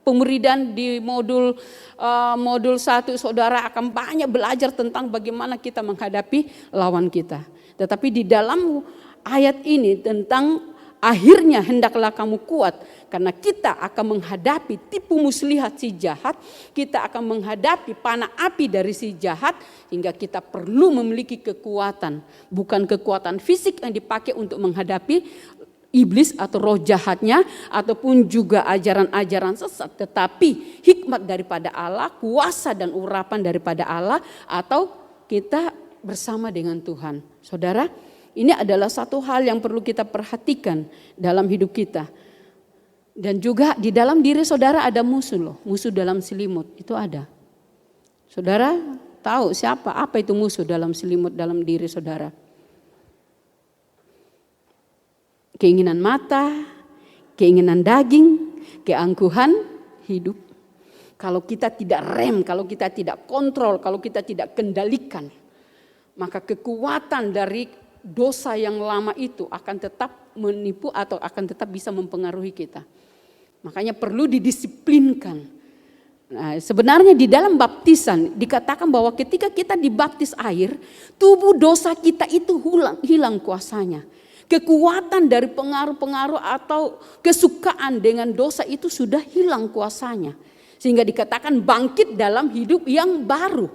pemuridan di modul 1 saudara akan banyak belajar tentang bagaimana kita menghadapi lawan kita. Tetapi di dalam ayat ini tentang akhirnya hendaklah kamu kuat karena kita akan menghadapi tipu muslihat si jahat, kita akan menghadapi panah api dari si jahat hingga kita perlu memiliki kekuatan, bukan kekuatan fisik yang dipakai untuk menghadapi iblis atau roh jahatnya ataupun juga ajaran-ajaran sesat, tetapi hikmat daripada Allah, kuasa dan urapan daripada Allah atau kita bersama dengan Tuhan. Saudara, ini adalah satu hal yang perlu kita perhatikan dalam hidup kita. Dan juga di dalam diri saudara ada musuh loh, musuh dalam selimut itu ada. Saudara tahu apa itu musuh dalam selimut dalam diri saudara? Keinginan mata, keinginan daging, keangkuhan hidup. Kalau kita tidak rem, kalau kita tidak kontrol, kalau kita tidak kendalikan, maka kekuatan dari dosa yang lama itu akan tetap menipu atau akan tetap bisa mempengaruhi kita. Makanya perlu didisiplinkan. Nah, sebenarnya di dalam baptisan dikatakan bahwa ketika kita dibaptis air, tubuh dosa kita itu hilang kuasanya. Kekuatan dari pengaruh-pengaruh atau kesukaan dengan dosa itu sudah hilang kuasanya. Sehingga dikatakan bangkit dalam hidup yang baru.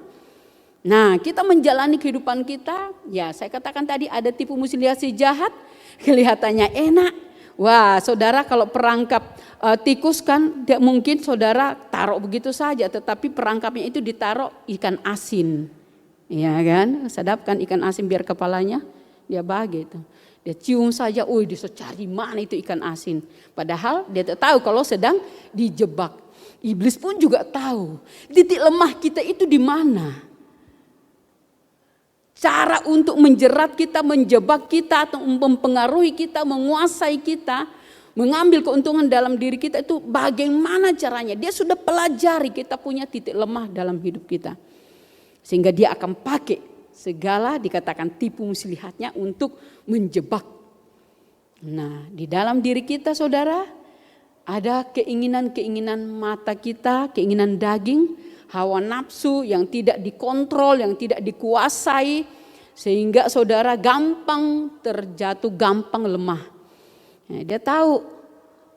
Nah, kita menjalani kehidupan kita, ya saya katakan tadi ada tipu muslihat si jahat, kelihatannya enak. Wah, saudara kalau perangkap tikus kan mungkin saudara taruh begitu saja, tetapi perangkapnya itu ditaruh ikan asin. Ya kan, sedapkan ikan asin biar kepalanya dia bagi itu. Dia cium saja, dia cari mana itu ikan asin. Padahal dia tak tahu kalau sedang dijebak. Iblis pun juga tahu titik lemah kita itu di mana. Cara untuk menjerat kita, menjebak kita atau mempengaruhi kita, menguasai kita, mengambil keuntungan dalam diri kita itu bagaimana caranya. Dia sudah pelajari kita punya titik lemah dalam hidup kita. Sehingga dia akan pakai segala dikatakan tipu muslihatnya untuk menjebak. Nah, di dalam diri kita saudara ada keinginan-keinginan mata kita, keinginan daging, hawa nafsu yang tidak dikontrol, yang tidak dikuasai, sehingga saudara gampang terjatuh, gampang lemah. Nah, dia tahu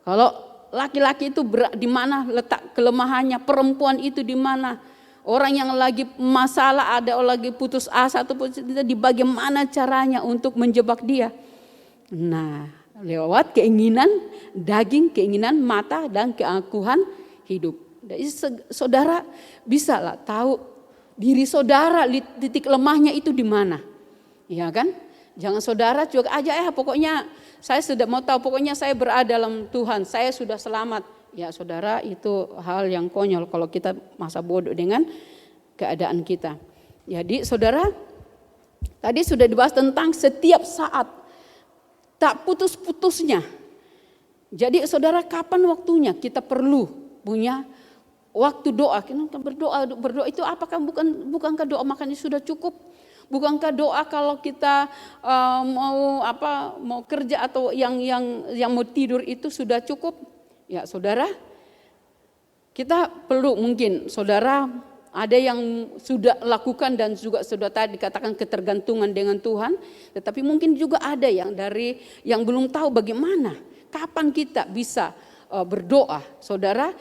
kalau laki-laki itu di mana letak kelemahannya, perempuan itu di mana. Orang yang lagi masalah, ada orang lagi putus asa atau di bagaimana caranya untuk menjebak dia. Nah, lewat keinginan daging, keinginan mata dan keangkuhan hidup. Jadi saudara bisa lah tahu diri saudara, titik lemahnya itu di mana. Ya kan? Jangan saudara juga aja pokoknya saya sudah mau tahu, pokoknya saya berada dalam Tuhan, saya sudah selamat. Ya saudara, itu hal yang konyol kalau kita masa bodoh dengan keadaan kita. Jadi saudara, tadi sudah dibahas tentang setiap saat, tak putus-putusnya. Jadi saudara, kapan waktunya kita perlu punya waktu doa? Kita berdoa itu apakah bukankah doa makanya sudah cukup? Bukankah doa kalau kita mau kerja atau yang mau tidur itu sudah cukup? Ya saudara, kita perlu mungkin saudara ada yang sudah lakukan dan juga sudah tadi dikatakan ketergantungan dengan Tuhan, tetapi mungkin juga ada yang belum tahu bagaimana, kapan kita bisa berdoa. Saudara,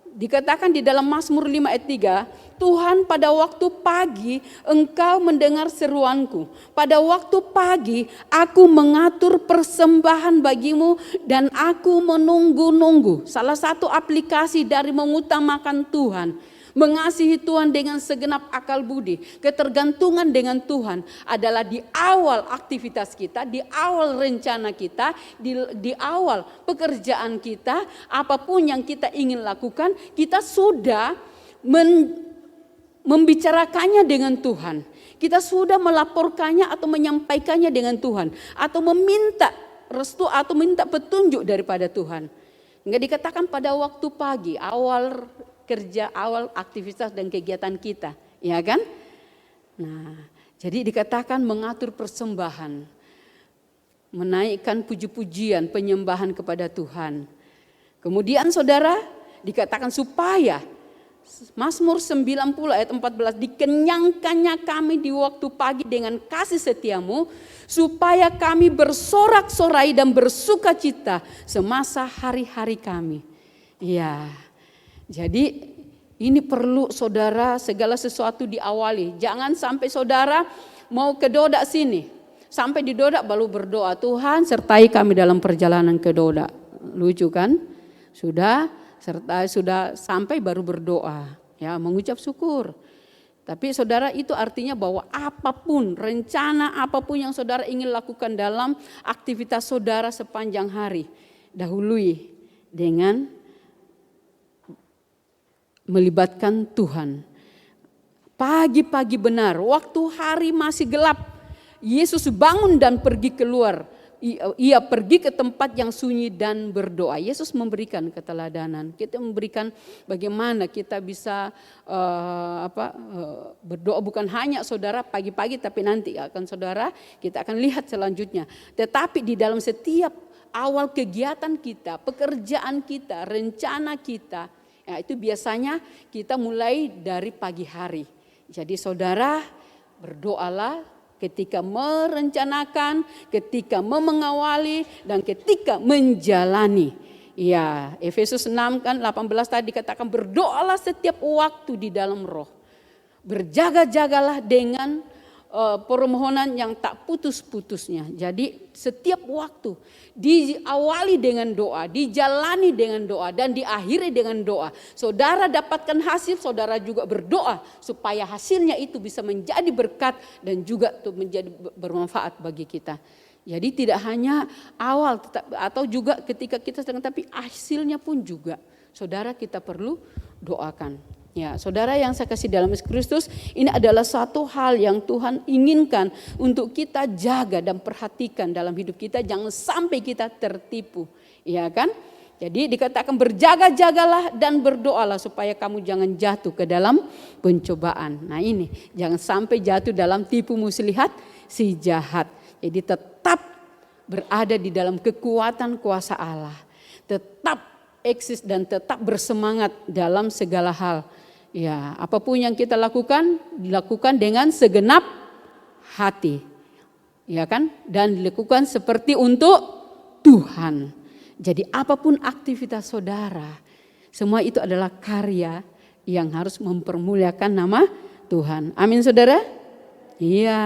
dikatakan di dalam Mazmur 5 ayat 3, Tuhan pada waktu pagi engkau mendengar seruanku. Pada waktu pagi aku mengatur persembahan bagimu dan aku menunggu-nunggu. Salah satu aplikasi dari mengutamakan Tuhan, mengasihi Tuhan dengan segenap akal budi, ketergantungan dengan Tuhan adalah di awal aktivitas kita, di awal rencana kita, di awal pekerjaan kita, apapun yang kita ingin lakukan, kita sudah membicarakannya dengan Tuhan. Kita sudah melaporkannya atau menyampaikannya dengan Tuhan, atau meminta restu atau minta petunjuk daripada Tuhan. Enggak dikatakan pada waktu pagi, awal kerja, awal aktivitas dan kegiatan kita, ya kan? Nah, jadi dikatakan mengatur persembahan, menaikkan puji-pujian, penyembahan kepada Tuhan. Kemudian saudara, dikatakan supaya Mazmur 90 ayat 14, dikenyangkannya kami di waktu pagi dengan kasih setiamu, supaya kami bersorak-sorai dan bersuka cita semasa hari-hari kami. Ya. Jadi ini perlu saudara segala sesuatu diawali. Jangan sampai saudara mau ke Dodak sini, sampai di Dodak baru berdoa, Tuhan sertai kami dalam perjalanan ke Dodak. Lucu kan? Sudah sampai baru berdoa, ya mengucap syukur. Tapi saudara, itu artinya bahwa apapun rencana, apapun yang saudara ingin lakukan dalam aktivitas saudara sepanjang hari, dahului dengan melibatkan Tuhan. Pagi-pagi benar, waktu hari masih gelap, Yesus bangun dan pergi keluar. Ia pergi ke tempat yang sunyi dan berdoa. Yesus memberikan keteladanan. Kita memberikan bagaimana kita bisa berdoa, bukan hanya saudara pagi-pagi, tapi nanti akan saudara kita akan lihat selanjutnya. Tetapi di dalam setiap awal kegiatan kita, pekerjaan kita, rencana kita, ya, itu biasanya kita mulai dari pagi hari. Jadi saudara berdoalah ketika merencanakan, ketika mengawali, dan ketika menjalani. Ya, Efesus 6 kan 18 tadi dikatakan berdoalah setiap waktu di dalam roh. Berjaga-jagalah dengan permohonan yang tak putus-putusnya. Jadi setiap waktu diawali dengan doa, dijalani dengan doa, dan diakhiri dengan doa. Saudara dapatkan hasil, saudara juga berdoa supaya hasilnya itu bisa menjadi berkat dan juga menjadi bermanfaat bagi kita. Jadi tidak hanya awal atau juga ketika kita sedang, tapi hasilnya pun juga saudara kita perlu doakan. Ya, saudara yang saya kasih dalam Yesus Kristus, ini adalah satu hal yang Tuhan inginkan untuk kita jaga dan perhatikan dalam hidup kita, jangan sampai kita tertipu, ya kan? Jadi dikatakan berjaga-jagalah dan berdoalah supaya kamu jangan jatuh ke dalam pencobaan. Nah ini, jangan sampai jatuh dalam tipu muslihat si jahat. Jadi tetap berada di dalam kekuatan kuasa Allah, tetap eksis dan tetap bersemangat dalam segala hal. Ya, apapun yang kita lakukan, dilakukan dengan segenap hati. Ya kan? Dan dilakukan seperti untuk Tuhan. Jadi apapun aktivitas saudara, semua itu adalah karya yang harus mempermuliakan nama Tuhan. Amin saudara? Iya.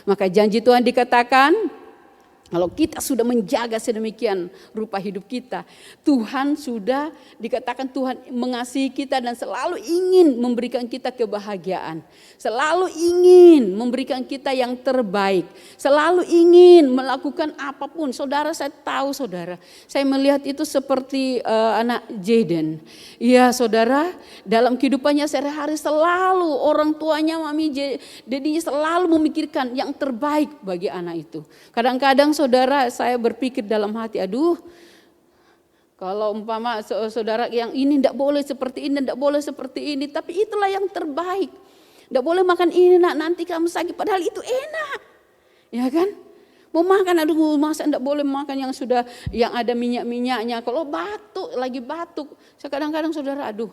Maka janji Tuhan dikatakan, kalau kita sudah menjaga sedemikian rupa hidup kita, Tuhan sudah dikatakan Tuhan mengasihi kita dan selalu ingin memberikan kita kebahagiaan. Selalu ingin memberikan kita yang terbaik. Selalu ingin melakukan apapun. Saudara, saya tahu saudara, saya melihat itu seperti anak Jaden. Iya saudara, dalam kehidupannya sehari-hari selalu orang tuanya, mami dedinya selalu memikirkan yang terbaik bagi anak itu. Kadang-kadang saudara, saya berpikir dalam hati, aduh, kalau umpama saudara yang ini tidak boleh seperti ini, tidak boleh seperti ini, tapi itulah yang terbaik. Tidak boleh makan ini, nak, nanti kamu sakit, padahal itu enak, ya kan? Mau makan, aduh, masa tidak boleh makan yang ada minyak-minyaknya. Kalau lagi batuk, saya kadang-kadang saudara, aduh,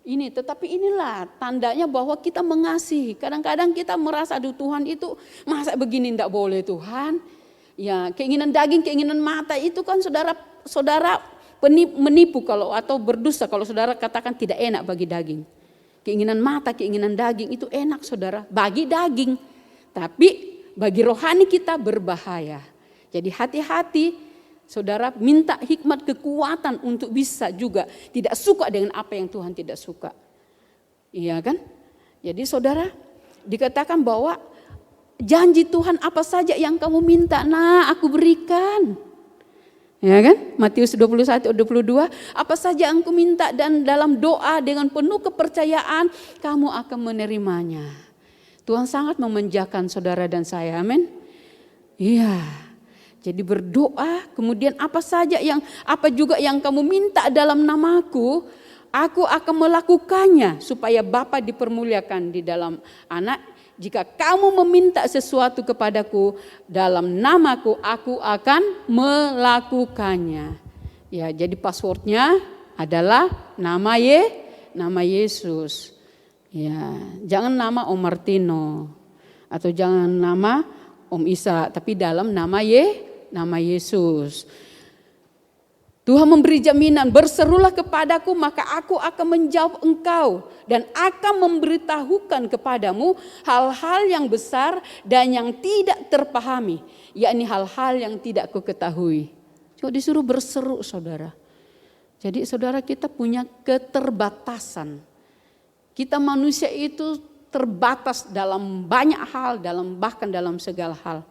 ini, tetapi inilah tandanya bahwa kita mengasihi. Kadang-kadang kita merasa, aduh Tuhan itu masa begini tidak boleh Tuhan. Ya, keinginan daging, keinginan mata itu kan saudara menipu kalau atau berdusta kalau saudara katakan tidak enak bagi daging. Keinginan mata, keinginan daging itu enak saudara bagi daging. Tapi bagi rohani kita berbahaya. Jadi hati-hati saudara, minta hikmat kekuatan untuk bisa juga tidak suka dengan apa yang Tuhan tidak suka. Iya kan? Jadi saudara dikatakan bahwa janji Tuhan apa saja yang kamu minta, nah aku berikan. Ya kan? Matius 21-22, apa saja yang aku minta dan dalam doa dengan penuh kepercayaan kamu akan menerimanya. Tuhan sangat memanjakan saudara dan saya, amin. Iya. Jadi berdoa, kemudian apa juga yang kamu minta dalam namaku, aku akan melakukannya supaya Bapa dipermuliakan di dalam anak. Jika kamu meminta sesuatu kepadaku dalam namaku, aku akan melakukannya. Ya, jadi passwordnya adalah nama Yesus. Ya, jangan nama Om Martino atau jangan nama Om Isa, tapi dalam nama Yesus. Tuhan memberi jaminan, berserulah kepadaku maka aku akan menjawab engkau dan akan memberitahukan kepadamu hal-hal yang besar dan yang tidak terpahami, yakni hal-hal yang tidak kau ketahui. Coba disuruh berseru saudara. Jadi saudara, kita punya keterbatasan. Kita manusia itu terbatas dalam banyak hal, bahkan dalam segala hal.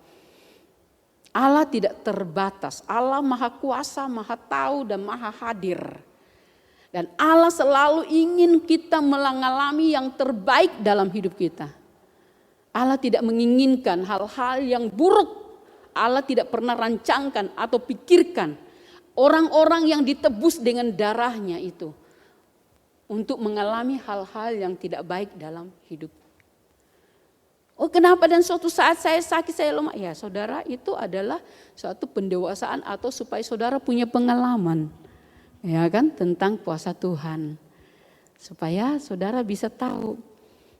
Allah tidak terbatas, Allah maha kuasa, maha tahu dan maha hadir. Dan Allah selalu ingin kita mengalami yang terbaik dalam hidup kita. Allah tidak menginginkan hal-hal yang buruk. Allah tidak pernah rancangkan atau pikirkan orang-orang yang ditebus dengan darahnya itu untuk mengalami hal-hal yang tidak baik dalam hidup. Oh kenapa dan suatu saat saya sakit, saya lemah. Ya saudara, itu adalah suatu pendewasaan atau supaya saudara punya pengalaman. Ya kan, tentang kuasa Tuhan. Supaya saudara bisa tahu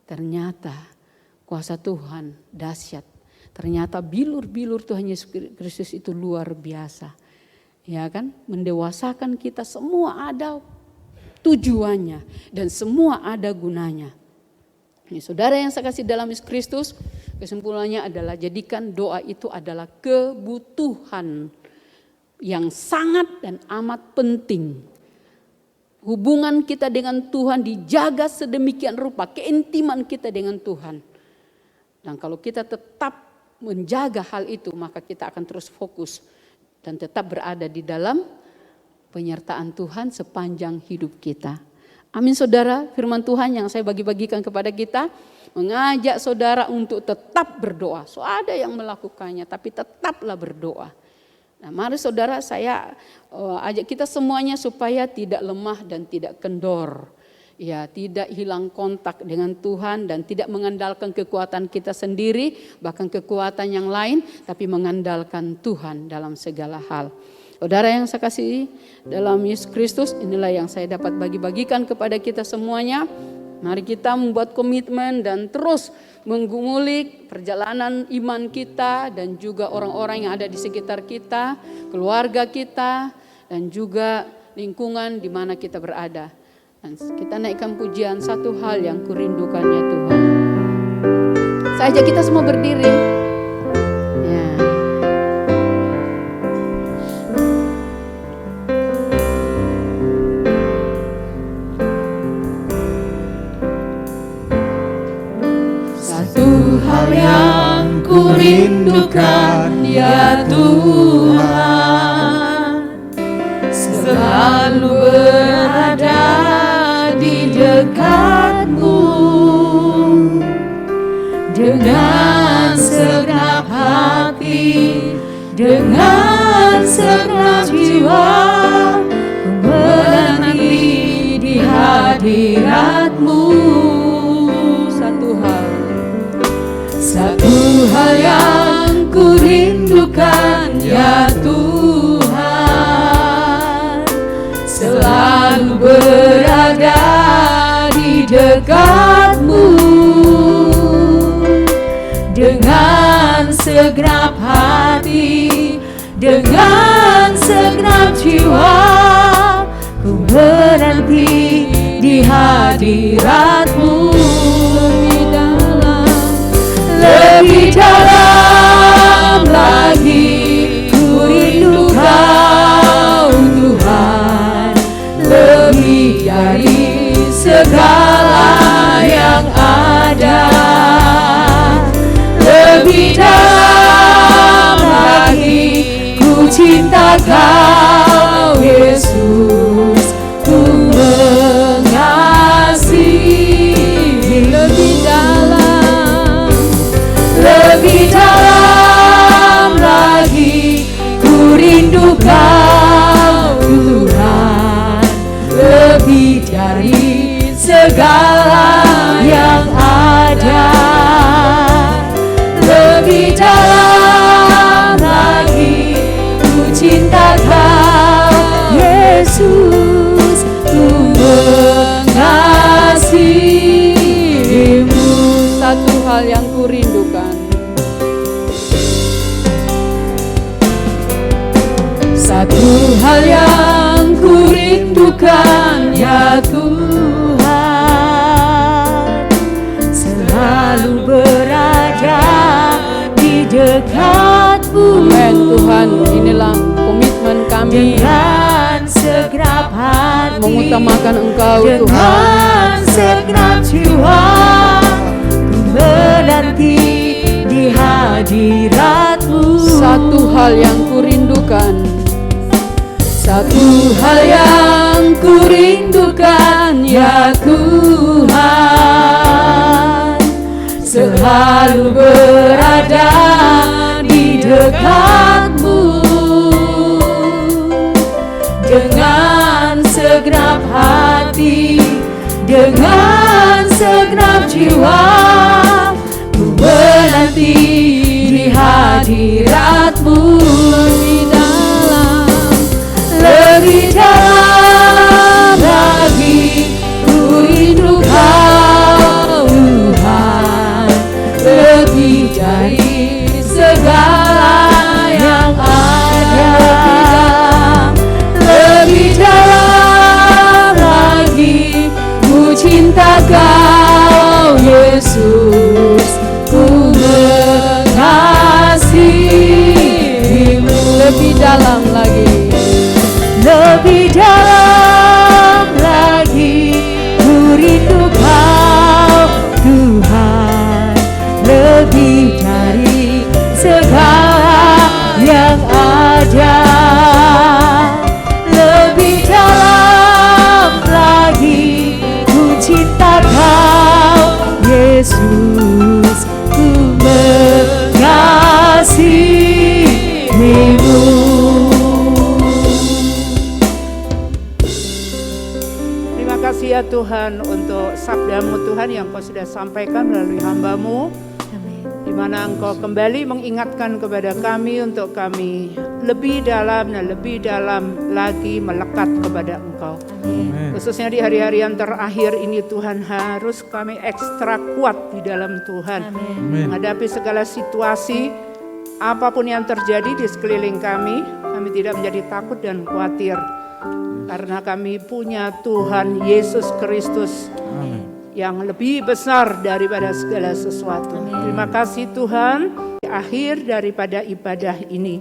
ternyata kuasa Tuhan dahsyat. Ternyata bilur-bilur Tuhan Yesus Kristus itu luar biasa. Ya kan, mendewasakan kita, semua ada tujuannya dan semua ada gunanya. Ini saudara yang saya kasih dalam Yesus Kristus, kesimpulannya adalah jadikan doa itu adalah kebutuhan yang sangat dan amat penting. Hubungan kita dengan Tuhan dijaga sedemikian rupa, keintiman kita dengan Tuhan. Dan kalau kita tetap menjaga hal itu, maka kita akan terus fokus dan tetap berada di dalam penyertaan Tuhan sepanjang hidup kita. Amin saudara, firman Tuhan yang saya bagi-bagikan kepada kita mengajak saudara untuk tetap berdoa. So ada yang melakukannya tapi tetaplah berdoa. Nah, mari saudara, saya ajak kita semuanya supaya tidak lemah dan tidak kendor. Ya, tidak hilang kontak dengan Tuhan dan tidak mengandalkan kekuatan kita sendiri, bahkan kekuatan yang lain, tapi mengandalkan Tuhan dalam segala hal. Saudara yang saya kasihi dalam Yesus Kristus, inilah yang saya dapat bagi-bagikan kepada kita semuanya. Mari kita membuat komitmen dan terus menggumulik perjalanan iman kita dan juga orang-orang yang ada di sekitar kita, keluarga kita, dan juga lingkungan di mana kita berada. Dan kita naikkan pujian satu hal yang kurindukannya Tuhan. Saya ajak kita semua berdiri. Ya. Satu hal yang kurindukan ya Tuhan, selalu berada di dekat-Mu dengan segenap hati, dengan segenap jiwa, menanti di hadirat-Mu. Satu hal yang kurindukan ya Tuhan, selalu berada di dekat-Mu dengan segenap hati, dengan segenap jiwa, ku menanti di hadirat-Mu. Lebih dalam lagi ku rindu Kau Tuhan, lebih dari segala yang ada. Lebih dalam lagi ku cinta Kau Yesus, ku mengasihi. Lebih dalam lagi ku rindu Kau Tuhan, lebih dari segala yang ada. Lebih dalam lagi ku cinta Kau Yesus, ku mengasihi-Mu. Satu hal yang ku rindukan, satu hal yang ku rindukan ya Tuhan, selalu berada di dekat-Mu. Amin Tuhan, inilah komitmen kami dengan segenap hati, mengutamakan Engkau Tuhan, dengan segenap jiwa, ku menanti di hadirat-Mu. Satu hal yang ku rindukan, satu hal yang ku rindukan ya Tuhan, selalu berada di dekat-Mu dengan segenap hati, dengan segenap jiwa, ku menanti di hadirat-Mu. Lebih dalam lagi ku rindu Kau Tuhan, lebih dari segala yang ada. Lebih dalam lagi ku cinta Kau Yesus, ku mengasihi-Mu. Lebih dalam lagi, lebih dalam lagi ku rindu Kau Tuhan, lebih dari segala yang ada. Lebih dalam lagi ku cinta Kau Yesus, ku mengasihi-Mu. Terima kasih ya Tuhan untuk sabda-Mu Tuhan yang Kau sudah sampaikan melalui hamba-Mu. Amin. Di mana Engkau kembali mengingatkan kepada kami untuk kami lebih dalam dan lebih dalam lagi melekat kepada Engkau. Amin. Khususnya di hari-hari yang terakhir ini Tuhan, harus kami ekstra kuat di dalam Tuhan. Amin. Menghadapi segala situasi, apapun yang terjadi di sekeliling kami tidak menjadi takut dan khawatir. Karena kami punya Tuhan Yesus Kristus yang lebih besar daripada segala sesuatu. Terima kasih Tuhan. Di akhir daripada ibadah ini,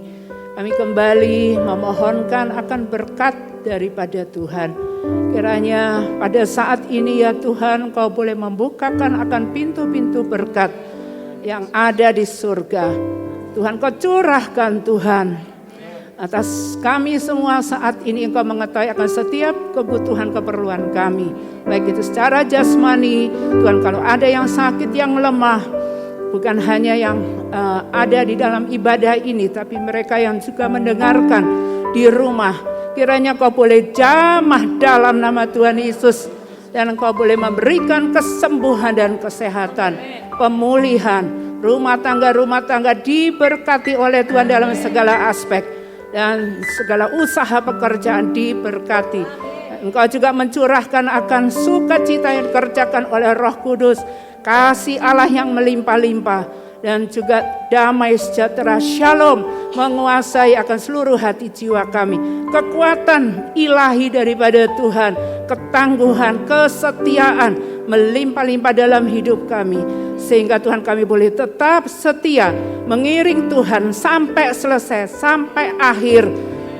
kami kembali memohonkan akan berkat daripada Tuhan. Kiranya pada saat ini ya Tuhan, Kau boleh membukakan akan pintu-pintu berkat yang ada di surga. Tuhan, Kau curahkan Tuhan atas kami semua saat ini. Engkau mengetahui akan setiap kebutuhan keperluan kami, baik itu secara jasmani. Tuhan, kalau ada yang sakit, yang lemah, bukan hanya yang ada di dalam ibadah ini, tapi mereka yang juga mendengarkan di rumah, kiranya Kau boleh jamah dalam nama Tuhan Yesus, dan Engkau boleh memberikan kesembuhan dan kesehatan, pemulihan. Rumah tangga diberkati oleh Tuhan dalam segala aspek, dan segala usaha pekerjaan diberkati. Engkau juga mencurahkan akan sukacita yang dikerjakan oleh Roh Kudus, kasih Allah yang melimpah-limpah, dan juga damai sejahtera shalom menguasai akan seluruh hati jiwa kami. Kekuatan ilahi daripada Tuhan, ketangguhan, kesetiaan melimpah-limpah dalam hidup kami, sehingga Tuhan kami boleh tetap setia mengiring Tuhan sampai selesai, sampai akhir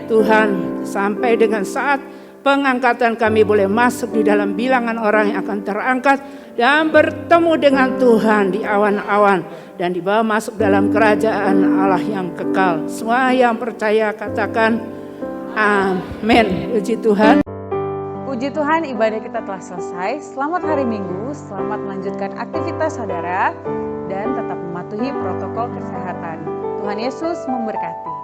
Tuhan, sampai dengan saat pengangkatan kami boleh masuk di dalam bilangan orang yang akan terangkat dan bertemu dengan Tuhan di awan-awan dan dibawa masuk dalam kerajaan Allah yang kekal. Semua yang percaya katakan amin. Puji Tuhan. Puji Tuhan, ibadah kita telah selesai. Selamat hari Minggu, selamat melanjutkan aktivitas saudara, dan tetap mematuhi protokol kesehatan. Tuhan Yesus memberkati.